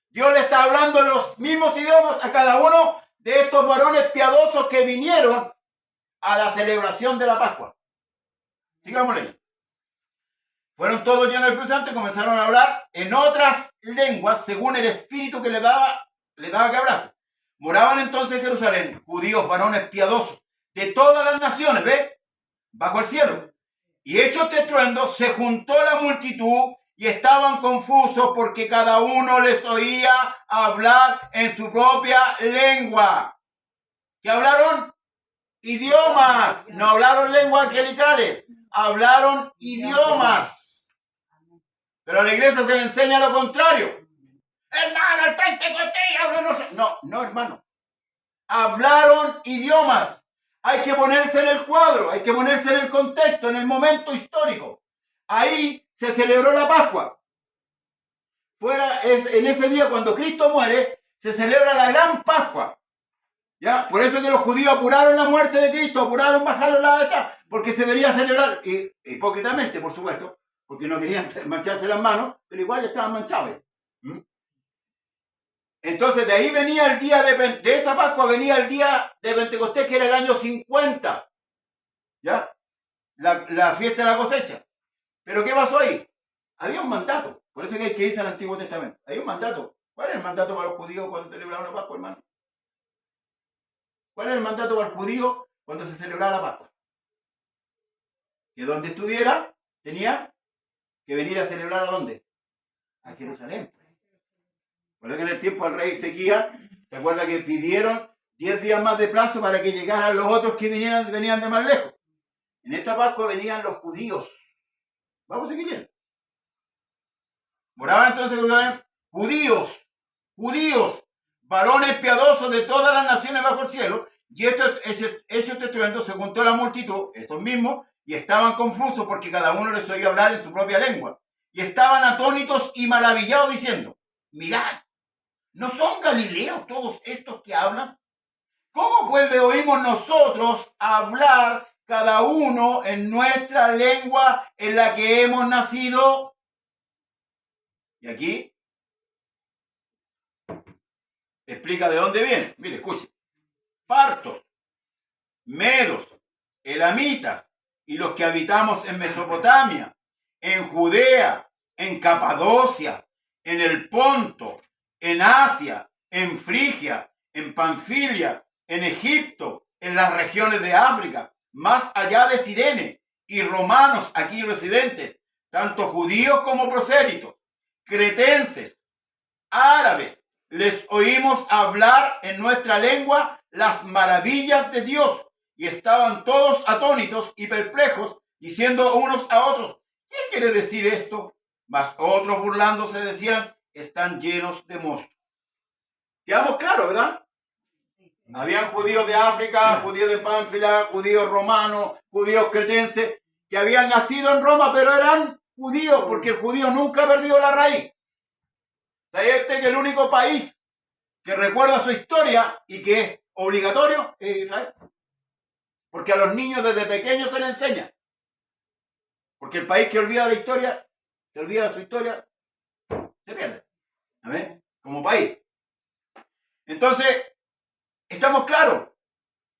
Dios le está hablando los mismos idiomas a cada uno de estos varones piadosos que vinieron a la celebración de la Pascua. Sigamos leyendo. Fueron todos llenos del Espíritu Santo y comenzaron a hablar en otras lenguas según el Espíritu que le daba que hablase. Moraban entonces en Jerusalén judíos, varones piadosos de todas las naciones, ¿ve? Bajo el cielo. Y hecho este estruendo, se juntó la multitud y estaban confusos porque cada uno les oía hablar en su propia lengua. ¿Qué hablaron? Idiomas. No hablaron lenguas angelicales, hablaron idiomas. Pero a la iglesia se le enseña lo contrario. Hermano, el Pentecostés habla no sé. No, hermano. Hablaron idiomas. Hay que ponerse en el cuadro, hay que ponerse en el contexto, en el momento histórico. Ahí se celebró la Pascua. En ese día, cuando Cristo muere, se celebra la gran Pascua. ¿Ya? Por eso que los judíos apuraron la muerte de Cristo, apuraron bajarlo la de acá, porque se debería celebrar, hipócritamente, por supuesto, porque no querían mancharse las manos, pero igual ya estaban manchados. Entonces de ahí venía el día de esa Pascua venía el día de Pentecostés, que era el año 50. ¿Ya? La fiesta de la cosecha. Pero ¿qué pasó ahí? Había un mandato. Por eso que hay que irse al Antiguo Testamento. Hay un mandato. ¿Cuál es el mandato para los judíos cuando celebraban la Pascua, hermano? ¿Cuál es el mandato para el judío cuando se celebraba la Pascua? Que donde estuviera, tenía que venir a celebrar ¿a dónde? A Jerusalén. Por eso que en el tiempo del rey Ezequías, ¿se acuerda que pidieron 10 días más de plazo para que llegaran los otros que venían de más lejos? En esta Pascua venían los judíos. Vamos a seguir viendo. Moraban entonces en Jerusalén judíos, varones piadosos de todas las naciones bajo el cielo. Y ese estruendo se juntó la multitud, estos mismos, y estaban confusos porque cada uno les oía hablar en su propia lengua. Y estaban atónitos y maravillados diciendo, mirad, ¿no son galileos todos estos que hablan? ¿Cómo pues le oímos nosotros hablar cada uno en nuestra lengua en la que hemos nacido? Y aquí explica de dónde viene. Mire, escuche. Partos, medos, elamitas y los que habitamos en Mesopotamia, en Judea, en Capadocia, en el Ponto, en Asia, en Frigia, en Panfilia, en Egipto, en las regiones de África, más allá de Cirene, y romanos aquí residentes, tanto judíos como prosélitos, cretenses, árabes, les oímos hablar en nuestra lengua las maravillas de Dios, y estaban todos atónitos y perplejos, diciendo unos a otros, ¿qué quiere decir esto? Mas otros burlándose decían, están llenos de monstruos. Quedamos claros, ¿verdad? Habían judíos de África, judíos de Pánfila, judíos romanos, judíos cretenses, que habían nacido en Roma, pero eran judíos, porque el judío nunca ha perdido la raíz. ¿Sabes que el único país que recuerda su historia y que es obligatorio es Israel? Porque a los niños desde pequeños se les enseña. Porque el país que olvida la historia, que olvida su historia, se pierde. ¿Amén? Como país. Entonces, estamos claros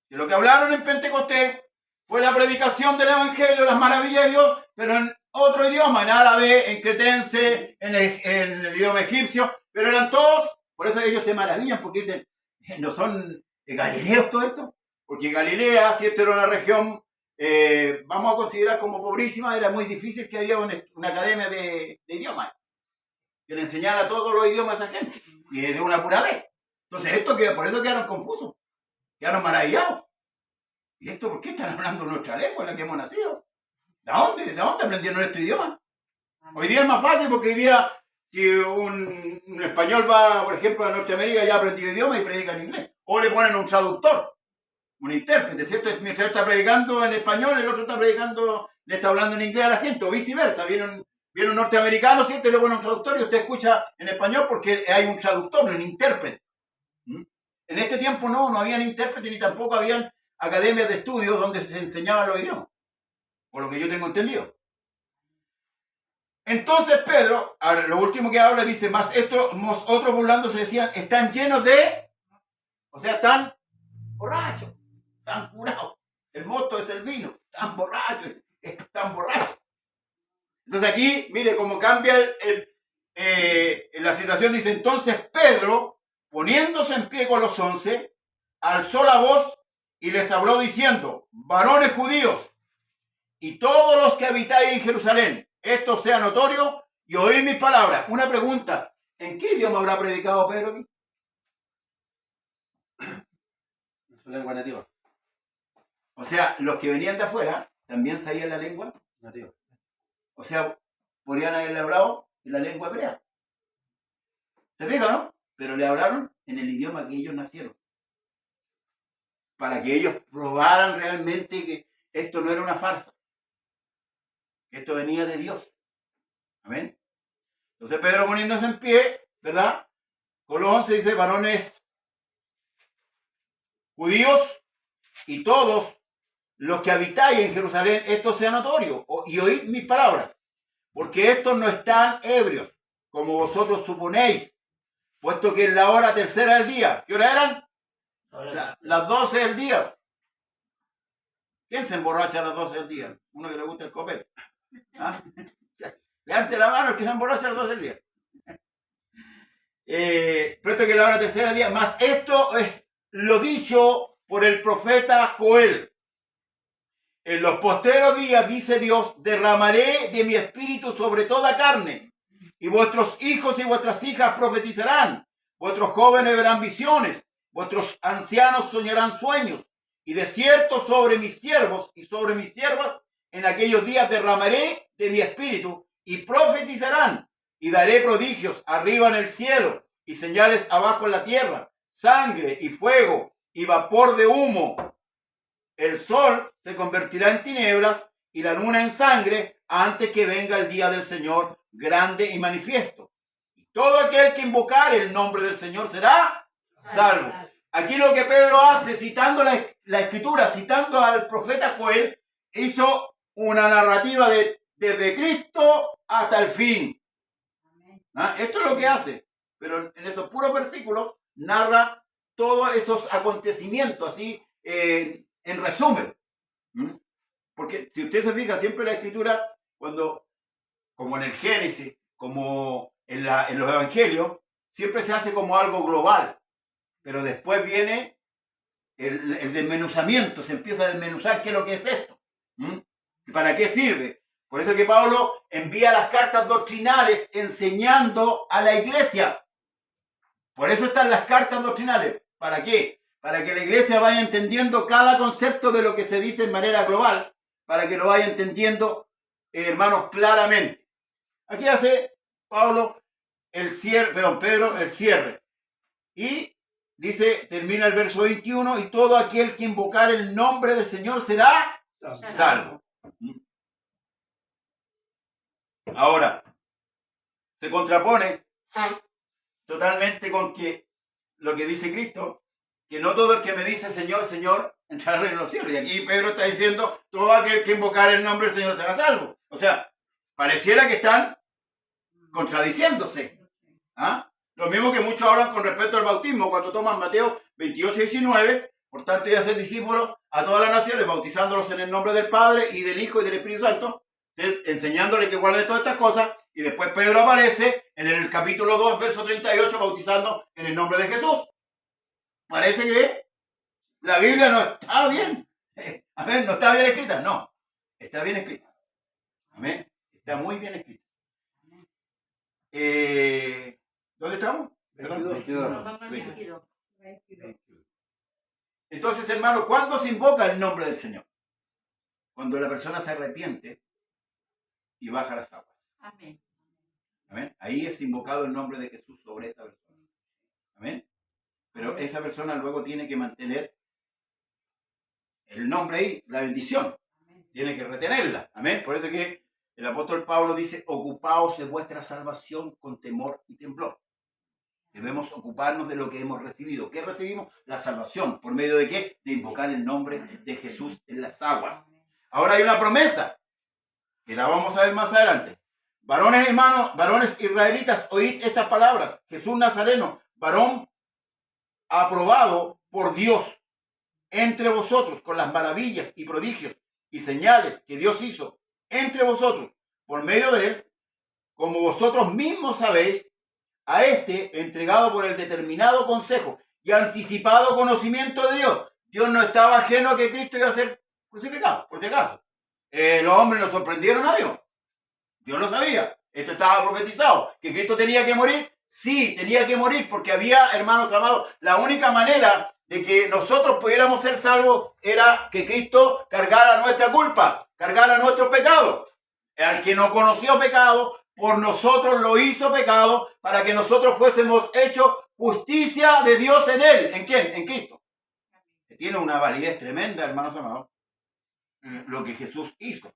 que lo que hablaron en Pentecostés fue la predicación del Evangelio, las maravillas de Dios, pero en otro idioma, en árabe, en cretense, en el idioma egipcio, pero eran todos, por eso ellos se maravillan, porque dicen, ¿no son galileos todo esto? Porque Galilea, si esto era una región, vamos a considerar como pobrísima, era muy difícil que había una academia de idiomas, que le enseñara todos los idiomas a esa gente, y de una pura vez. Entonces, por eso quedaron confusos, quedaron maravillados. ¿Y esto por qué están hablando nuestra lengua en la que hemos nacido? ¿De dónde aprendieron nuestro idioma? Hoy día es más fácil porque hoy día si un español va, por ejemplo, a Norteamérica ya ha aprendido idioma y predica en inglés. O le ponen un traductor, un intérprete, ¿cierto? Mientras está predicando en español, el otro está predicando, le está hablando en inglés a la gente, o viceversa. Viene un norteamericano, ¿cierto? Y le pone un traductor y usted escucha en español porque hay un traductor, un intérprete. En este tiempo no habían intérpretes ni tampoco habían academias de estudios donde se enseñaban los idiomas, por lo que yo tengo entendido. Entonces Pedro, ahora lo último que habla, dice, más estos otros burlándose decían, están llenos de, o sea, están borrachos, están curados. El mosto es el vino, están borrachos. Entonces aquí, mire cómo cambia la situación, dice, entonces Pedro, poniéndose en pie con los 11, alzó la voz y les habló diciendo, varones judíos, y todos los que habitáis en Jerusalén, esto sea notorio y oíd mis palabras. Una pregunta, ¿en qué idioma habrá predicado Pedro aquí? En su lengua nativa. O sea, los que venían de afuera también sabían la lengua Nativa. O sea, podrían haberle hablado en la lengua hebrea. ¿Se fija, no? Pero le hablaron en el idioma que ellos nacieron. Para que ellos probaran realmente que esto no era una farsa. Que esto venía de Dios. Amén. Entonces Pedro poniéndose en pie, ¿verdad? Con los 11 dice, varones judíos y todos los que habitáis en Jerusalén, esto sea notorio, y oíd mis palabras, porque estos no están ebrios, como vosotros suponéis, puesto que es la hora tercera del día. ¿Qué hora eran? Las 12 del día. ¿Quién se emborracha a las 12 del día? Uno que le gusta el copete. ¿Ah? Levante la mano el que se emborracha a las 12 del día. Puesto que es la hora tercera del día. Mas esto es lo dicho por el profeta Joel. En los posteros días, dice Dios, derramaré de mi espíritu sobre toda carne, y vuestros hijos y vuestras hijas profetizarán, vuestros jóvenes verán visiones, vuestros ancianos soñarán sueños, y de cierto sobre mis siervos y sobre mis siervas, en aquellos días derramaré de mi espíritu, y profetizarán, y daré prodigios arriba en el cielo, y señales abajo en la tierra, sangre y fuego, y vapor de humo. El sol se convertirá en tinieblas y la luna en sangre antes que venga el día del Señor grande y manifiesto. Y todo aquel que invocare el nombre del Señor será salvo. Aquí lo que Pedro hace, citando la escritura, citando al profeta Joel, hizo una narrativa desde Cristo hasta el fin. ¿Ah? Esto es lo que hace. Pero en esos puros versículos narra todos esos acontecimientos, así en resumen. Porque si usted se fija, siempre la escritura, cuando, como en el Génesis, como en los evangelios, siempre se hace como algo global. Pero después viene el desmenuzamiento, se empieza a desmenuzar qué es lo que es esto. ¿Y para qué sirve? Por eso que Pablo envía las cartas doctrinales enseñando a la iglesia. Por eso están las cartas doctrinales. ¿Para qué? Para que la iglesia vaya entendiendo cada concepto de lo que se dice en manera global, para que lo vaya entendiendo, hermanos, claramente. Aquí hace Pedro el cierre. Y dice, termina el verso 21, y todo aquel que invocar el nombre del Señor será salvo. Ahora, se contrapone totalmente con que lo que dice Cristo, que no todo el que me dice Señor, Señor, entrará en los cielos. Y aquí Pedro está diciendo, todo aquel que invocar el nombre del Señor será salvo. O sea, pareciera que están contradiciéndose. ¿Ah? Lo mismo que muchos hablan con respecto al bautismo, cuando toman Mateo 28 y 19, por tanto, y hacer discípulos a todas las naciones, bautizándolos en el nombre del Padre y del Hijo y del Espíritu Santo, enseñándoles que guarden todas estas cosas, y después Pedro aparece en el capítulo 2, verso 38, bautizando en el nombre de Jesús. Parece que la Biblia no está bien. Amén, no está bien escrita. No, está bien escrita. Amén, está muy bien escrita. ¿Dónde estamos? Perdón. 22. Entonces, hermano, ¿cuándo se invoca el nombre del Señor? Cuando la persona se arrepiente y baja las aguas. Amén. Amén. Ahí es invocado el nombre de Jesús sobre esa persona. Amén. Pero esa persona luego tiene que mantener el nombre ahí, la bendición. Tiene que retenerla. Amén. Por eso que el apóstol Pablo dice, ocupaos de vuestra salvación con temor y temblor. Debemos ocuparnos de lo que hemos recibido. ¿Qué recibimos? La salvación. ¿Por medio de qué? De invocar el nombre de Jesús en las aguas. Ahora hay una promesa, que la vamos a ver más adelante. Varones hermanos, varones israelitas, oíd estas palabras. Jesús Nazareno, varón aprobado por Dios entre vosotros con las maravillas y prodigios y señales que Dios hizo entre vosotros por medio de él, como vosotros mismos sabéis, a este entregado por el determinado consejo y anticipado conocimiento de Dios. Dios no estaba ajeno a que Cristo iba a ser crucificado, por si acaso. Los hombres nos sorprendieron a Dios. Dios lo sabía. Esto estaba profetizado. ¿Que Cristo tenía que morir? Sí, tenía que morir porque había, hermanos amados, la única manera de que nosotros pudiéramos ser salvos era que Cristo cargara nuestra culpa, cargara nuestros pecados. Al que no conoció pecado, por nosotros lo hizo pecado para que nosotros fuésemos hechos justicia de Dios en él. ¿En quién? En Cristo. Que tiene una validez tremenda, hermanos amados, lo que Jesús hizo.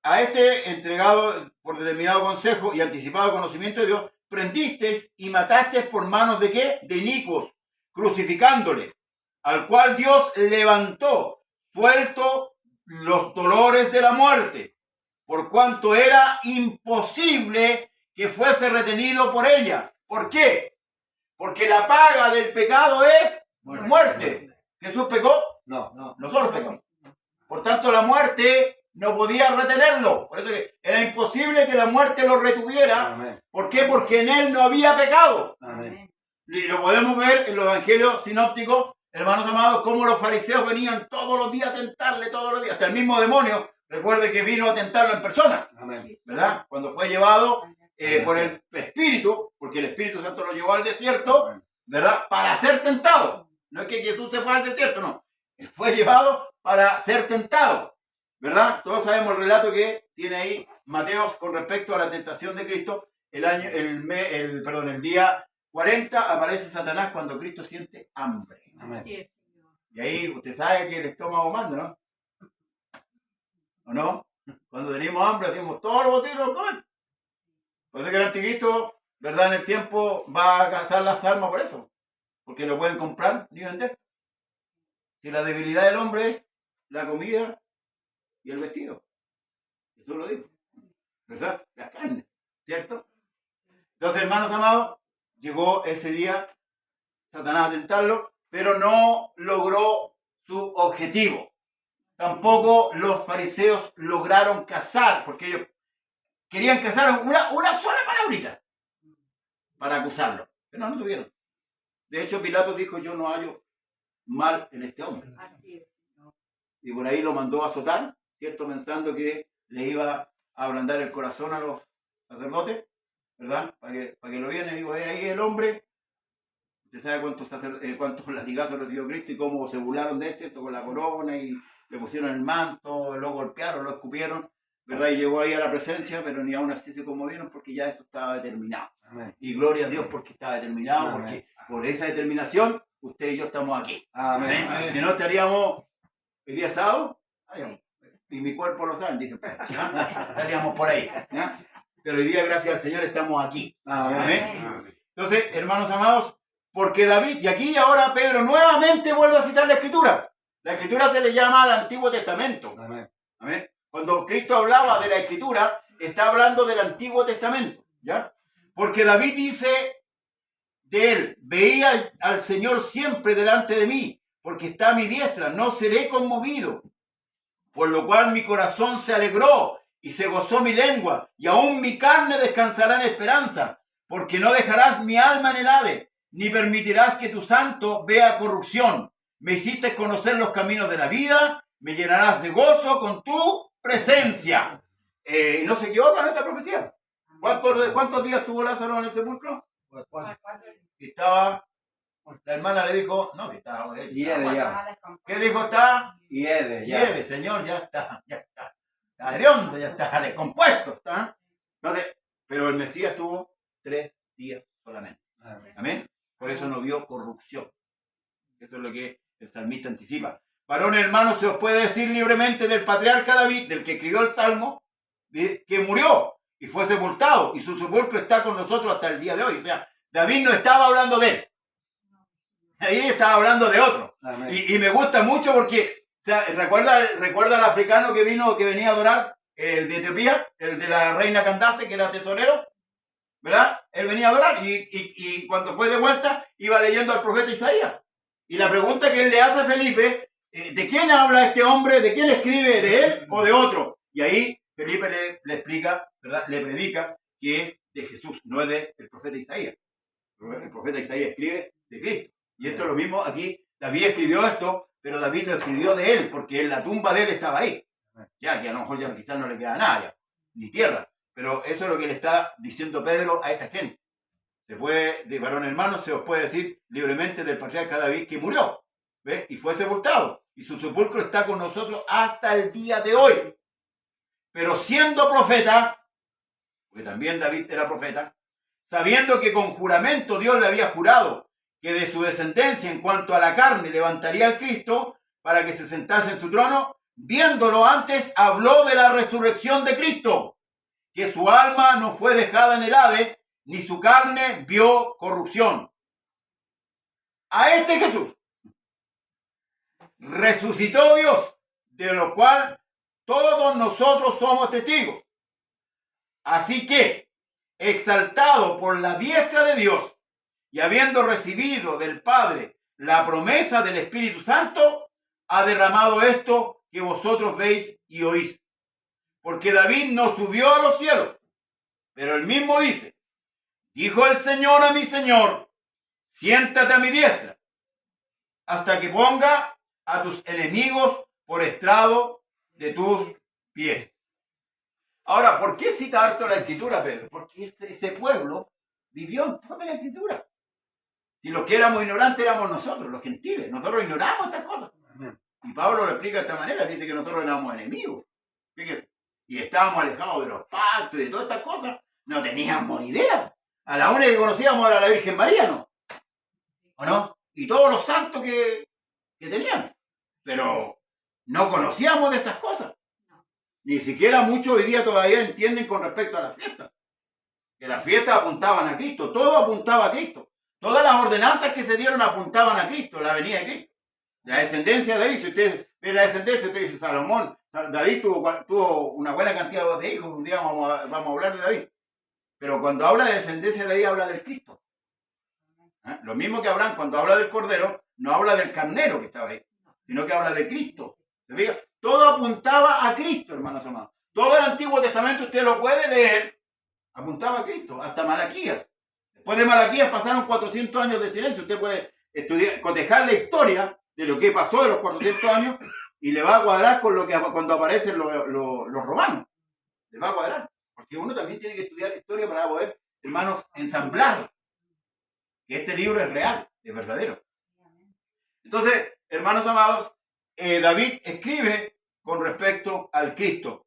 A este entregado por determinado consejo y anticipado conocimiento de Dios, prendisteis y matasteis por manos de ¿qué? De inicuos, crucificándole, al cual Dios levantó, suelto los dolores de la muerte, por cuanto era imposible que fuese retenido por ella. ¿Por qué? Porque la paga del pecado es muerte. ¿Jesús pecó? No. Nosotros pecamos. Por tanto, la muerte no podía retenerlo. Por eso que era imposible que la muerte lo retuviera. Amén. ¿Por qué? Porque en él no había pecado. Amén. Y lo podemos ver en los evangelios sinópticos, hermanos amados, cómo los fariseos venían todos los días a tentarle, todos los días. Hasta el mismo demonio, recuerde que vino a tentarlo en persona, Amén. ¿verdad? Cuando fue llevado por el Espíritu, porque el Espíritu Santo lo llevó al desierto, ¿verdad? Para ser tentado. No es que Jesús se fue al desierto, no. Él fue llevado para ser tentado, ¿verdad? Todos sabemos el relato que tiene ahí Mateo con respecto a la tentación de Cristo. El día 40 aparece Satanás cuando Cristo siente hambre. Amén. Y ahí usted sabe que el estómago manda, ¿no? ¿O no? Cuando tenemos hambre hacemos todos los botitos con. Por eso que el anticristo, ¿verdad? En el tiempo va a cazar las almas por eso. Porque no pueden comprar ni vender. Si la debilidad del hombre es la comida y el vestido. Eso lo digo. ¿Verdad? La carne. ¿Cierto? Entonces, hermanos amados, llegó ese día Satanás a tentarlo, pero no logró su objetivo. Tampoco los fariseos lograron cazar, porque ellos querían cazar una sola palabrita para acusarlo, pero no tuvieron. De hecho, Pilato dijo, yo no hallo mal en este hombre. Y por ahí lo mandó a azotar, ¿cierto? Pensando que le iba a ablandar el corazón a los sacerdotes, ¿verdad? Para que lo vieran. Y digo, ahí el hombre, usted sabe cuántos latigazos recibió Cristo y cómo se burlaron de él, ¿cierto? Con la corona y le pusieron el manto, lo golpearon, lo escupieron, ¿verdad? Y llegó ahí a la presencia, pero ni aún así se conmovieron porque ya eso estaba determinado. Amén. Y gloria a Dios porque estaba determinado, Amén. porque por esa determinación usted y yo estamos aquí. Amén. Amén. Si no estaríamos el día sábado, y mi cuerpo lo sabe, dije, estaríamos por ahí. ¿Ya? Pero hoy día, gracias al Señor, estamos aquí. Amén. Entonces, hermanos amados, porque David, y aquí ahora Pedro nuevamente vuelve a citar la Escritura. La Escritura se le llama al Antiguo Testamento. Amén. Amén. Cuando Cristo hablaba de la Escritura, está hablando del Antiguo Testamento. ¿Ya? Porque David dice de él, veía al Señor siempre delante de mí, porque está a mi diestra, no seré conmovido. Por lo cual mi corazón se alegró y se gozó mi lengua, y aún mi carne descansará en esperanza, porque no dejarás mi alma en el Hades, ni permitirás que tu santo vea corrupción. Me hiciste conocer los caminos de la vida, me llenarás de gozo con tu presencia. No se equivoca en esta profecía. ¿Cuántos días tuvo Lázaro en el sepulcro? Estaba, la hermana le dijo, no, que estaba. Ya. ¿Qué dijo? Está Hiede, Señor, ya está. Está hediondo, ya está descompuesto. ¿Está? Entonces, pero el Mesías tuvo 3 días solamente. Amén. Por eso no vio corrupción. Eso es lo que el salmista anticipa. Varón hermano, se os puede decir libremente del patriarca David, del que escribió el Salmo, que murió y fue sepultado, y su sepulcro está con nosotros hasta el día de hoy. O sea, David no estaba hablando de él. Ahí estaba hablando de otro. Y me gusta mucho porque, o sea, ¿recuerda al africano que venía a adorar? El de Etiopía, el de la reina Candace, que era tesorero, ¿verdad? Él venía a adorar y cuando fue de vuelta iba leyendo al profeta Isaías. Y la pregunta que él le hace a Felipe, ¿de quién habla este hombre? ¿De quién escribe? ¿De él o de otro? Y ahí Felipe le explica, ¿verdad? Le predica que es de Jesús, no es del profeta Isaías. El profeta Isaías escribe de Cristo. Y esto es lo mismo aquí. David escribió esto, pero David lo escribió de él, porque en la tumba de él estaba ahí. Ya, que a lo mejor ya quizás no le queda nada, ya, ni tierra. Pero eso es lo que le está diciendo Pedro a esta gente. Se puede, de varón hermano, se os puede decir libremente del patriarca David que murió, ¿ves? Y fue sepultado. Y su sepulcro está con nosotros hasta el día de hoy. Pero siendo profeta, porque también David era profeta, sabiendo que con juramento Dios le había jurado que de su descendencia en cuanto a la carne levantaría al Cristo para que se sentase en su trono, viéndolo antes, habló de la resurrección de Cristo, que su alma no fue dejada en el Hades, ni su carne vio corrupción. A este Jesús resucitó Dios, de lo cual todos nosotros somos testigos. Así que exaltado por la diestra de Dios y habiendo recibido del Padre la promesa del Espíritu Santo, ha derramado esto que vosotros veis y oís. Porque David no subió a los cielos, pero él mismo dice, dijo el Señor a mi Señor, siéntate a mi diestra, hasta que ponga a tus enemigos por estrado de tus pies. Ahora, ¿por qué cita harto la Escritura, Pedro? Porque ese pueblo vivió en toda la Escritura. Si los que éramos ignorantes éramos nosotros, los gentiles. Nosotros ignoramos estas cosas. Y Pablo lo explica de esta manera. Dice que nosotros éramos enemigos. Fíjese. Y estábamos alejados de los pactos y de todas estas cosas. No teníamos idea. A la única que conocíamos era la Virgen María, ¿no? ¿O no? Y todos los santos que teníamos. Pero no conocíamos de estas cosas. Ni siquiera muchos hoy día todavía entienden con respecto a las fiestas. Que las fiestas apuntaban a Cristo. Todo apuntaba a Cristo. Todas las ordenanzas que se dieron apuntaban a Cristo, la venida de Cristo. La descendencia de David, si usted ve la descendencia, usted dice Salomón, David tuvo una buena cantidad de hijos, un día vamos a hablar de David. Pero cuando habla de descendencia de David, habla del Cristo. ¿Eh? Lo mismo que Abraham, cuando habla del Cordero, no habla del carnero que estaba ahí, sino que habla de Cristo. ¿Se fija? Todo apuntaba a Cristo, hermanos amados. Todo el Antiguo Testamento, usted lo puede leer, apuntaba a Cristo, hasta Malaquías. Después de Malaquías pasaron 400 años de silencio. Usted puede estudiar, cotejar la historia de lo que pasó de los 400 años y le va a cuadrar con lo que cuando aparecen los romanos. Le va a cuadrar. Porque uno también tiene que estudiar la historia para poder, hermanos, ensamblar que este libro es real, es verdadero. Entonces, hermanos amados, David escribe con respecto al Cristo.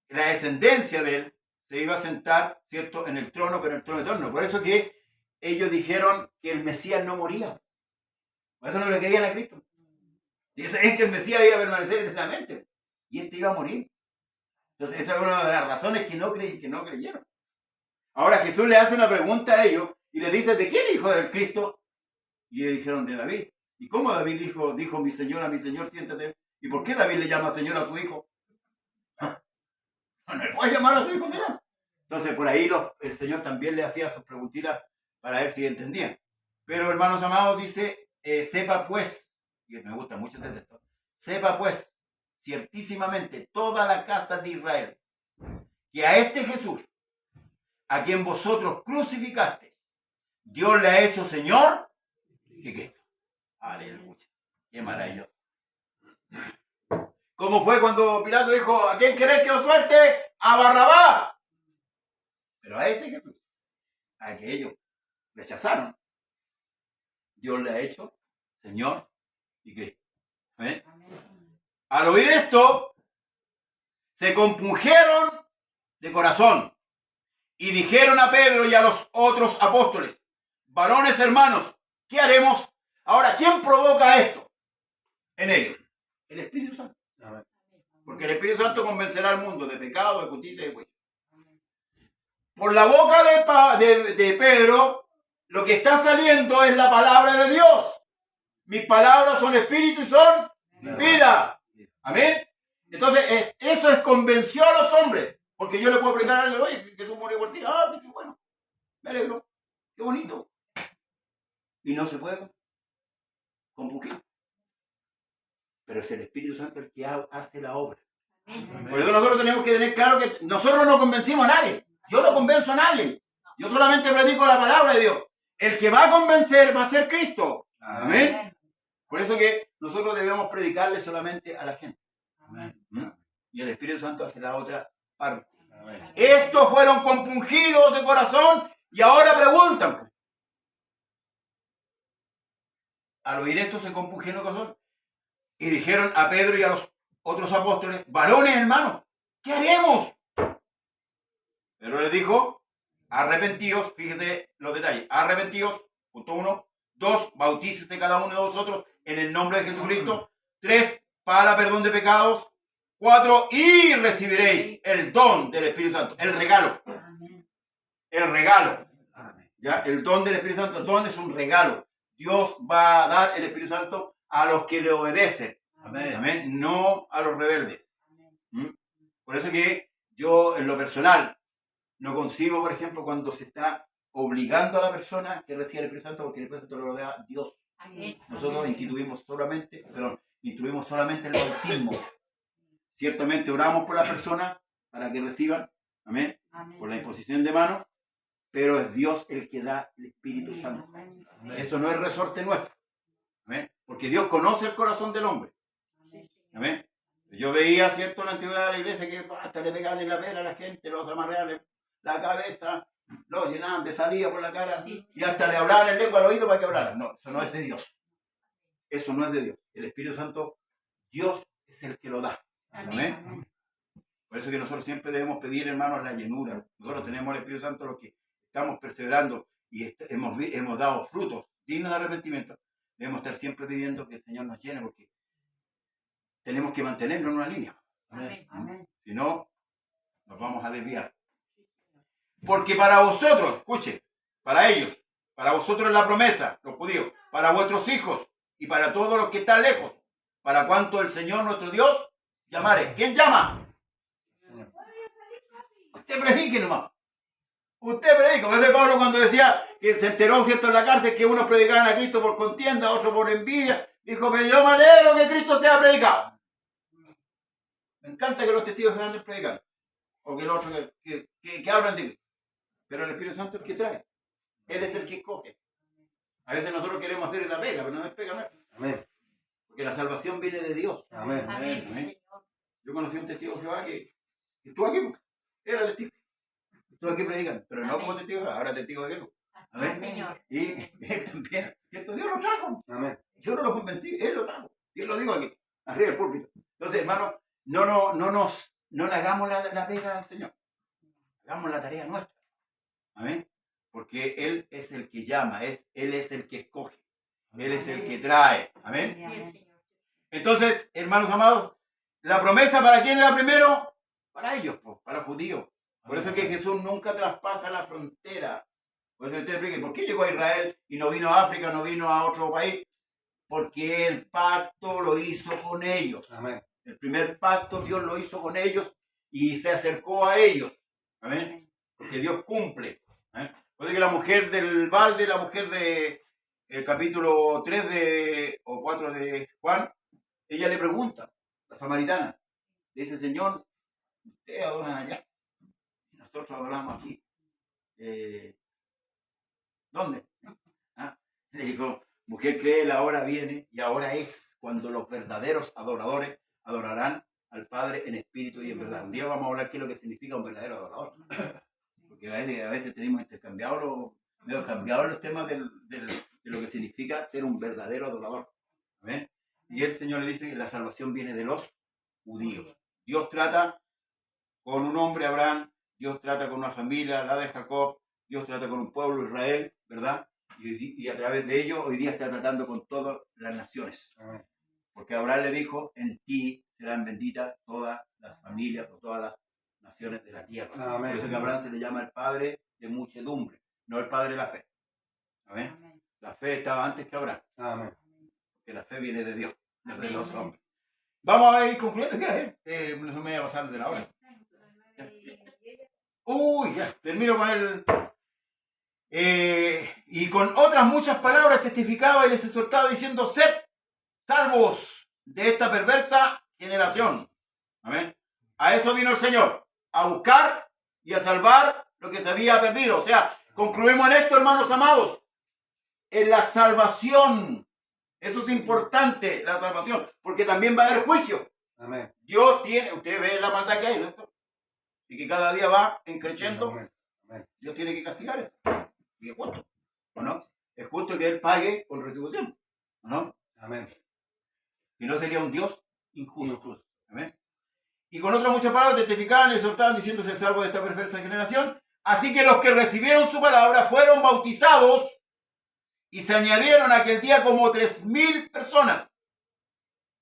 La descendencia de él se iba a sentar, ¿cierto?, en el trono, pero en el trono eterno. Por eso que ellos dijeron que el Mesías no moría. Por eso no le creían a Cristo. Dicen que el Mesías iba a permanecer eternamente. Y este iba a morir. Entonces esa es una de las razones que no creyeron. Ahora Jesús le hace una pregunta a ellos y les dice, ¿de quién hijo del Cristo? Y ellos dijeron, de David. ¿Y cómo David dijo mi Señor, siéntate? ¿Y por qué David le llama Señor a su hijo? No le puede llamar a su hijo Señor. Entonces por ahí el Señor también le hacía sus preguntitas para ver si entendían. Pero hermanos amados, dice, sepa pues, y me gusta mucho este texto, sepa pues, ciertísimamente, toda la casa de Israel, que a este Jesús, a quien vosotros crucificaste, Dios le ha hecho Señor y Cristo. Aleluya. Qué maravilloso. ¿Cómo fue cuando Pilato dijo, ¿a quién querés que os suelte? A Barrabás. Pero a ese Jesús, a que ellos rechazaron, Dios le ha hecho Señor y Cristo. ¿Eh? Al oír esto, se compungieron de corazón y dijeron a Pedro y a los otros apóstoles, varones hermanos, ¿qué haremos? Ahora, ¿quién provoca esto en ellos? El Espíritu Santo. Porque el Espíritu Santo convencerá al mundo de pecado, de justicia y de juicio. Por la boca de Pedro, lo que está saliendo es la palabra de Dios. Mis palabras son espíritu y son vida. Amén. Entonces, eso convenció a los hombres. Porque yo le puedo predicar a alguien, oye, que tú murió por ti. Ah, qué bueno. Me alegro. Qué bonito. Y no se puede compungir. Pero es el Espíritu Santo el que hace la obra. Por eso nosotros tenemos que tener claro que nosotros no convencimos a nadie. Yo no convenzo a nadie. Yo solamente predico la palabra de Dios. El que va a convencer va a ser Cristo. Amén. Por eso que nosotros debemos predicarle solamente a la gente. Amén. Y el Espíritu Santo hace la otra parte. Amén. Estos fueron compungidos de corazón y ahora preguntan. Al oír esto se compungieron de corazón y dijeron a Pedro y a los otros apóstoles, varones hermanos, ¿qué haremos? Pedro les dijo, arrepentíos, fíjese los detalles, arrepentíos, punto 1, 2, bautícese cada uno de vosotros en el nombre de Jesucristo, 3, para perdón de pecados, 4, y recibiréis el don del Espíritu Santo, el regalo. El regalo. ¿Ya? El don del Espíritu Santo, el don es un regalo. Dios va a dar el Espíritu Santo a los que le obedecen. Amén. Amén. No a los rebeldes. Por eso que yo, en lo personal, No concibo, por ejemplo, cuando se está obligando a la persona que reciba el Espíritu Santo, porque el Espíritu Santo lo da Dios. Amén. Nosotros instruimos solamente el bautismo. Ciertamente oramos por las personas para que reciban, amén, Amén. por la imposición de manos, pero es Dios el que da el Espíritu Santo. Amén. Eso no es resorte nuestro, amén, porque Dios conoce el corazón del hombre, amén. Yo veía, cierto, en la antigüedad de la iglesia que hasta le pegaban en la pera a la gente, los amarraban la cabeza, lo llenaban de saliva por la cara y hasta le hablaban en lengua al oído para que hablaran. No, eso no es de Dios. Eso no es de Dios. El Espíritu Santo, Dios es el que lo da. Amén. Por eso que nosotros siempre debemos pedir, hermanos, la llenura. Nosotros tenemos el Espíritu Santo, los que estamos perseverando y hemos dado frutos dignos de arrepentimiento. Debemos estar siempre pidiendo que el Señor nos llene, porque tenemos que mantenernos en una línea. Amén. Amén. Si no, nos vamos a desviar. Porque para vosotros, escuche, para ellos, para vosotros es la promesa, los judíos, para vuestros hijos y para todos los que están lejos, para cuanto el Señor nuestro Dios llamare. ¿Quién llama? Usted predique nomás. Usted predica. Desde Pablo cuando decía que se enteró, cierto, en la cárcel que unos predicaban a Cristo por contienda, otros por envidia. Dijo, pero yo me alegro que Cristo sea predicado. Me encanta que los testigos se anden predicando. O que los otros que hablan de Cristo. Pero el Espíritu Santo es el que trae. Él es el que escoge. A veces nosotros queremos hacer esa pega, pero no es pega nuestra. Amén. Porque la salvación viene de Dios. Amén. Amén. Amén. Yo conocí a un testigo de Jehová que estuvo aquí. Era testigo. Estuvo aquí predicando. Pero no como testigo de Jehová, ahora testigo de Jesús. Amén, Señor. Y él también. ¿Cierto? Dios lo trajo. Amén. Yo no lo convencí, él lo trajo. Yo lo digo aquí, arriba del púlpito. Entonces, hermano, no le hagamos la pega al Señor. Hagamos la tarea nuestra. Amén. Porque Él es el que llama, Él es el que escoge, Él es el que trae. Amén. Amén. Entonces, hermanos amados, la promesa ¿para quién era primero? Para ellos, para los judíos. Por eso es que Jesús nunca traspasa la frontera. Por eso usted explique, ¿por qué llegó a Israel y no vino a África, no vino a otro país? Porque el pacto lo hizo con ellos. Amén. El primer pacto Dios lo hizo con ellos y se acercó a ellos. Amén. Porque Dios cumple. Puede que la mujer del balde, la mujer de el capítulo 3 o 4 de Juan, ella le pregunta, la samaritana, le dice, Señor, ustedes adoran allá y nosotros adoramos aquí. ¿Dónde? Le dijo, mujer, cree, la hora viene y ahora es cuando los verdaderos adoradores adorarán al Padre en espíritu y en verdad. Un día vamos a hablar qué es lo que significa un verdadero adorador. Porque a veces tenemos medio cambiado los temas de lo que significa ser un verdadero adorador. ¿Amén? Y el Señor le dice que la salvación viene de los judíos. Dios trata con un hombre, Abraham, Dios trata con una familia, la de Jacob, Dios trata con un pueblo, Israel, ¿verdad? Y a través de ello hoy día está tratando con todas las naciones. Amén. Porque Abraham le dijo, en ti serán benditas todas las familias o todas las naciones de la tierra. Amén. Por eso que Abraham se le llama el padre de muchedumbre, no el padre de la fe. ¿Amén? Amén. La fe estaba antes que Abraham, Amén. porque la fe viene de Dios, no de Amén. los hombres. Vamos a ir concluyendo, ¿qué es? No se me va a pasar de la hora. Uy, ya, termino con el... y con otras muchas palabras testificaba y les exhortaba diciendo, sed salvos de esta perversa generación. Amén. A eso vino el Señor, a buscar y a salvar lo que se había perdido. O sea, concluimos en esto, hermanos amados, en la salvación. Eso es importante, la salvación, porque también va a haber juicio. Amén. Dios tiene, usted ve la maldad que hay, ¿no? Y que cada día va creciendo. Amén. Amén. Dios tiene que castigar eso. Y es justo, ¿o no? Es justo que Él pague con retribución, ¿o no? Amén. Si no sería un Dios injusto. Amén. Y con otras muchas palabras testificaban y exhortaban diciéndose salvo de esta perversa generación. Así que los que recibieron su palabra fueron bautizados y se añadieron aquel día como 3,000 personas.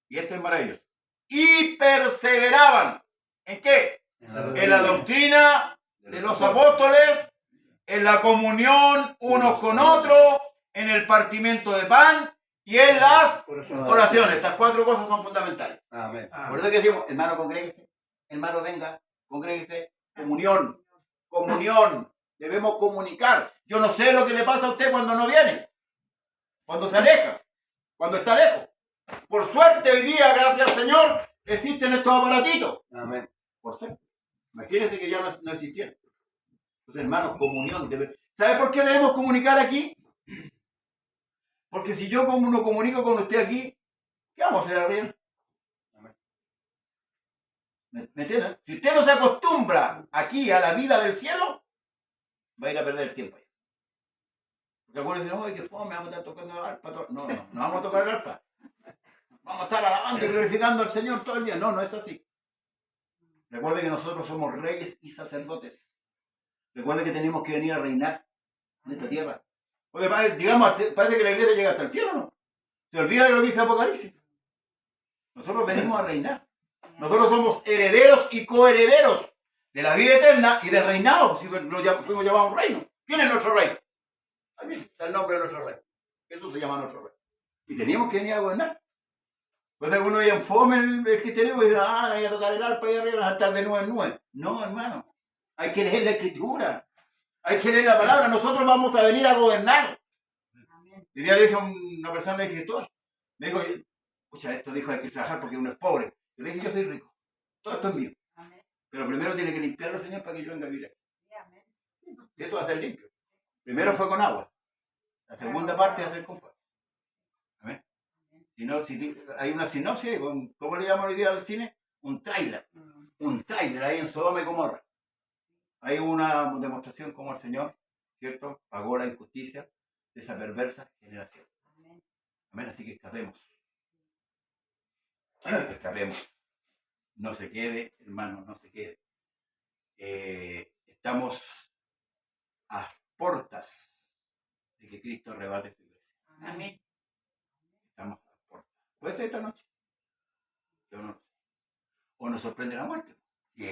Y esto es maravilloso. Y perseveraban. ¿En qué? En la doctrina de los apóstoles, en la comunión unos con otros, en el partimiento de pan y en las oraciones. Estas 4 cosas son fundamentales. Amén. Por eso que decimos, hermano, congréguese, hermano, venga, congréguese, comunión, comunión, debemos comunicar. Yo no sé lo que le pasa a usted cuando no viene, cuando se aleja, cuando está lejos. Por suerte hoy día, gracias al Señor, existen estos aparatitos. Amén. Por suerte. Imagínense que ya no existieran. Entonces, hermanos, comunión. ¿Sabe por qué debemos comunicar aquí? Porque si yo no comunico con usted aquí, ¿qué vamos a hacer arriba? ¿Me entienden? Si usted no se acostumbra aquí a la vida del cielo, va a ir a perder el tiempo ahí. Porque algunos dicen, oye, qué fome, vamos a estar tocando el arpa. No vamos a tocar el arpa. Vamos a estar alabando y glorificando al Señor todo el día. No es así. Recuerde que nosotros somos reyes y sacerdotes. Recuerde que tenemos que venir a reinar en esta tierra. Porque digamos, parece que la iglesia llega hasta el cielo, ¿no? Se olvida de lo que dice Apocalipsis. Nosotros venimos a reinar. Nosotros somos herederos y coherederos de la vida eterna y del reinado. Si fuimos llamados a un reino. ¿Quién es nuestro rey? Ahí está el nombre de nuestro rey. Jesús se llama nuestro rey. Y teníamos que venir a gobernar. Pues uno veía en fome el cristianismo y dice, hay que tocar el arpa y arriba a estar de nuevo en nuevo. No, hermano. Hay que leer la escritura. Hay que leer la palabra. Nosotros vamos a venir a gobernar. Y ya le dije a una persona, le dije, todo. Me dijo, escucha, esto dijo, hay que trabajar porque uno es pobre. Yo le dije, yo soy rico. Todo esto es mío. Pero primero tiene que limpiarlo, Señor, para que yo venga a vivir. Y esto va a ser limpio. Primero fue con agua. La segunda parte va a ser con fuego. Amén. Si hay una sinopsis, ¿cómo le llaman hoy día al cine? Un tráiler. Un tráiler ahí en Sodoma y Gomorra. Hay una demostración como el Señor, ¿cierto? Pagó la injusticia de esa perversa generación. Amén. Así que escapemos. Escapemos. No se quede, hermano, no se quede. Estamos a puertas de que Cristo arrebate su iglesia. Amén. Estamos a puertas. Puede ser esta noche. Yo no lo sé. O nos sorprende la muerte. Y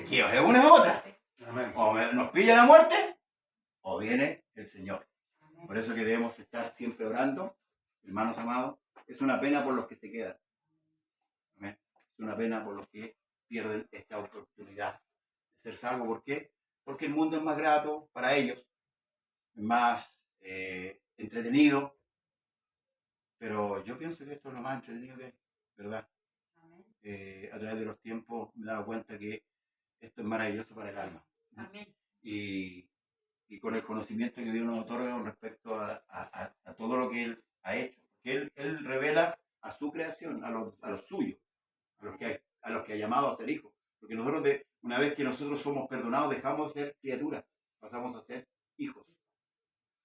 aquí es una u otra. Amén. O nos pilla la muerte, o viene el Señor. Por eso que debemos estar siempre orando, hermanos amados. Es una pena por los que se quedan. Amén. Es una pena por los que pierden esta oportunidad de ser salvos. ¿Por qué? Porque el mundo es más grato para ellos, es más entretenido. Pero yo pienso que esto es lo más entretenido que hay, ¿verdad? A través de los tiempos me he dado cuenta que esto es maravilloso para el alma. Amén. Y con el conocimiento que Dios nos otorga con respecto a todo lo que Él ha hecho. Porque Él revela a su creación, a los suyos, a los que ha llamado a ser hijos. Porque nosotros, una vez que nosotros somos perdonados, dejamos de ser criaturas, pasamos a ser hijos.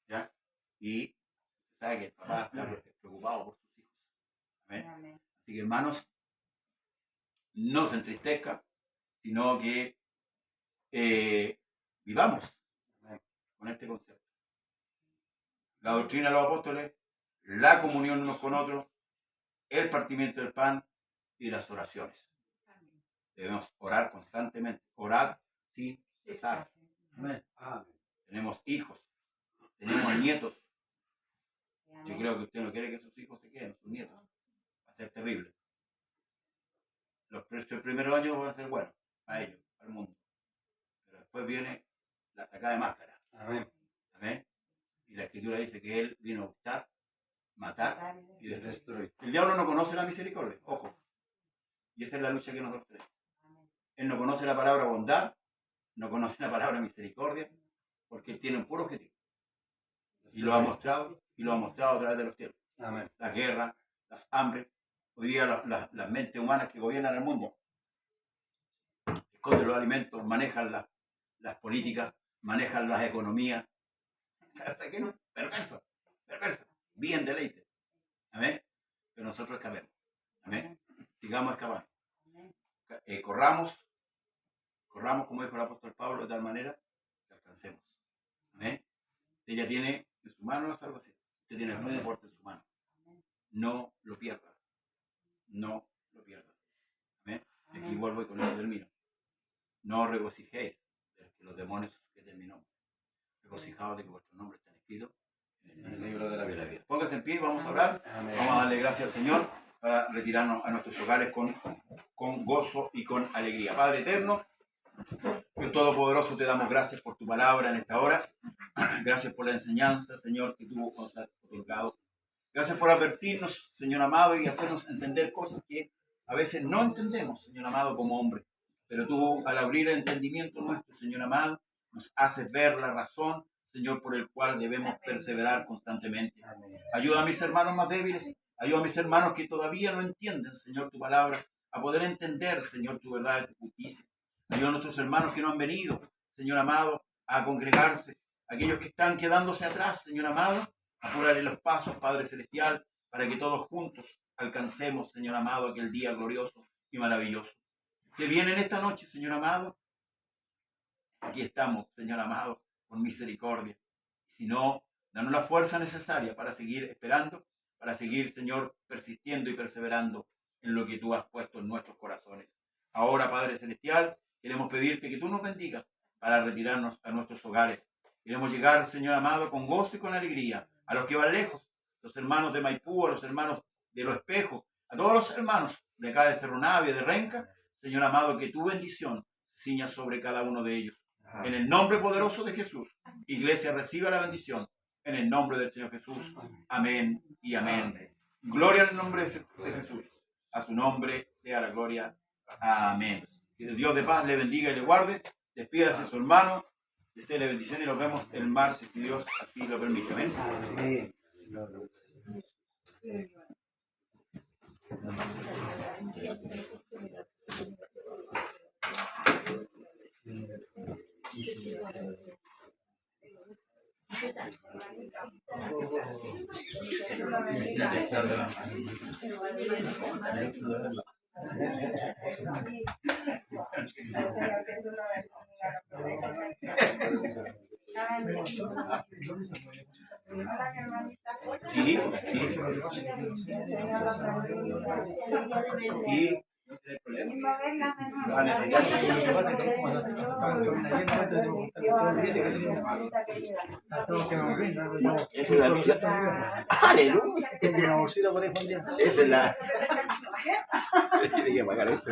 ¿Ya? Y sabe que el papá está preocupado por sus hijos. ¿Amén? Amén. Así que, hermanos, no se entristezcan, sino que vivamos con este concepto. La doctrina de los apóstoles, la comunión unos con otros, el partimiento del pan y las oraciones. Debemos orar constantemente, orar sin cesar. Amén. Tenemos hijos, tenemos nietos. Yo creo que usted no quiere que sus hijos se queden, sus nietos. Va a ser terrible. Los primeros años van a ser buenos a ellos, al mundo. Pero después viene la sacada de máscara. Amén. Amén. Y la Escritura dice que Él vino a buscar, matar y destruir. El diablo no conoce la misericordia, ojo. Y esa es la lucha que nosotros tenemos. Él no conoce la palabra bondad, no conoce la palabra misericordia, porque Él tiene un puro objetivo. Y lo ha mostrado, a través de los tiempos. Amén. La guerra, las hambres, hoy día las mentes humanas que gobiernan el mundo esconden los alimentos, manejan las políticas, manejan las economías. Perversa, bien deleite. Amén. Pero nosotros escapemos. Amén. Sigamos escapando. Corramos, como dijo el apóstol Pablo, de tal manera que alcancemos. Amén. Ella tiene en su mano la salvación. Usted tiene el pasaporte en su mano. No lo pierda. No lo pierda. Amén. Y aquí vuelvo y con esto termino. No os regocijéis de que los demonios sujeten mi nombre. Regocijaos de que vuestros nombres están escritos en el libro de la vida. Póngase en pie y vamos a orar. Amén. Vamos a darle gracias al Señor para retirarnos a nuestros hogares con gozo y con alegría. Padre eterno, Dios Todopoderoso, te damos gracias por tu palabra en esta hora. Gracias por la enseñanza, Señor, que tú nos has otorgado. Gracias por advertirnos, Señor amado, y hacernos entender cosas que a veces no entendemos, Señor amado, como hombre. Pero tú, al abrir el entendimiento nuestro, Señor amado, nos haces ver la razón, Señor, por el cual debemos perseverar constantemente. Ayuda a mis hermanos más débiles, ayuda a mis hermanos que todavía no entienden, Señor, tu palabra, a poder entender, Señor, tu verdad y tu justicia. Ayuda a nuestros hermanos que no han venido, Señor amado, a congregarse. Aquellos que están quedándose atrás, Señor amado, apurarle los pasos, Padre Celestial, para que todos juntos alcancemos, Señor amado, aquel día glorioso y maravilloso. Que viene en esta noche, Señor amado, aquí estamos, Señor amado, con misericordia. Si no, danos la fuerza necesaria para seguir esperando, para seguir, Señor, persistiendo y perseverando en lo que tú has puesto en nuestros corazones. Ahora, Padre Celestial, queremos pedirte que tú nos bendigas para retirarnos a nuestros hogares. Queremos llegar, Señor amado, con gozo y con alegría a los que van lejos, los hermanos de Maipú, a los hermanos de Los Espejos, a todos los hermanos de acá de Cerro Navia, de Renca. Señor amado, que tu bendición ciña sobre cada uno de ellos. En el nombre poderoso de Jesús, Iglesia, reciba la bendición. En el nombre del Señor Jesús. Amén y amén. Gloria al nombre de Jesús. A su nombre sea la gloria. Amén. Que el Dios de paz le bendiga y le guarde. Despídase a su hermano. Deseenle bendición y nos vemos el martes, si Dios así lo permite. Amén. Sí, sí. Aleluya. Esa es la. Tiene que pagar esto.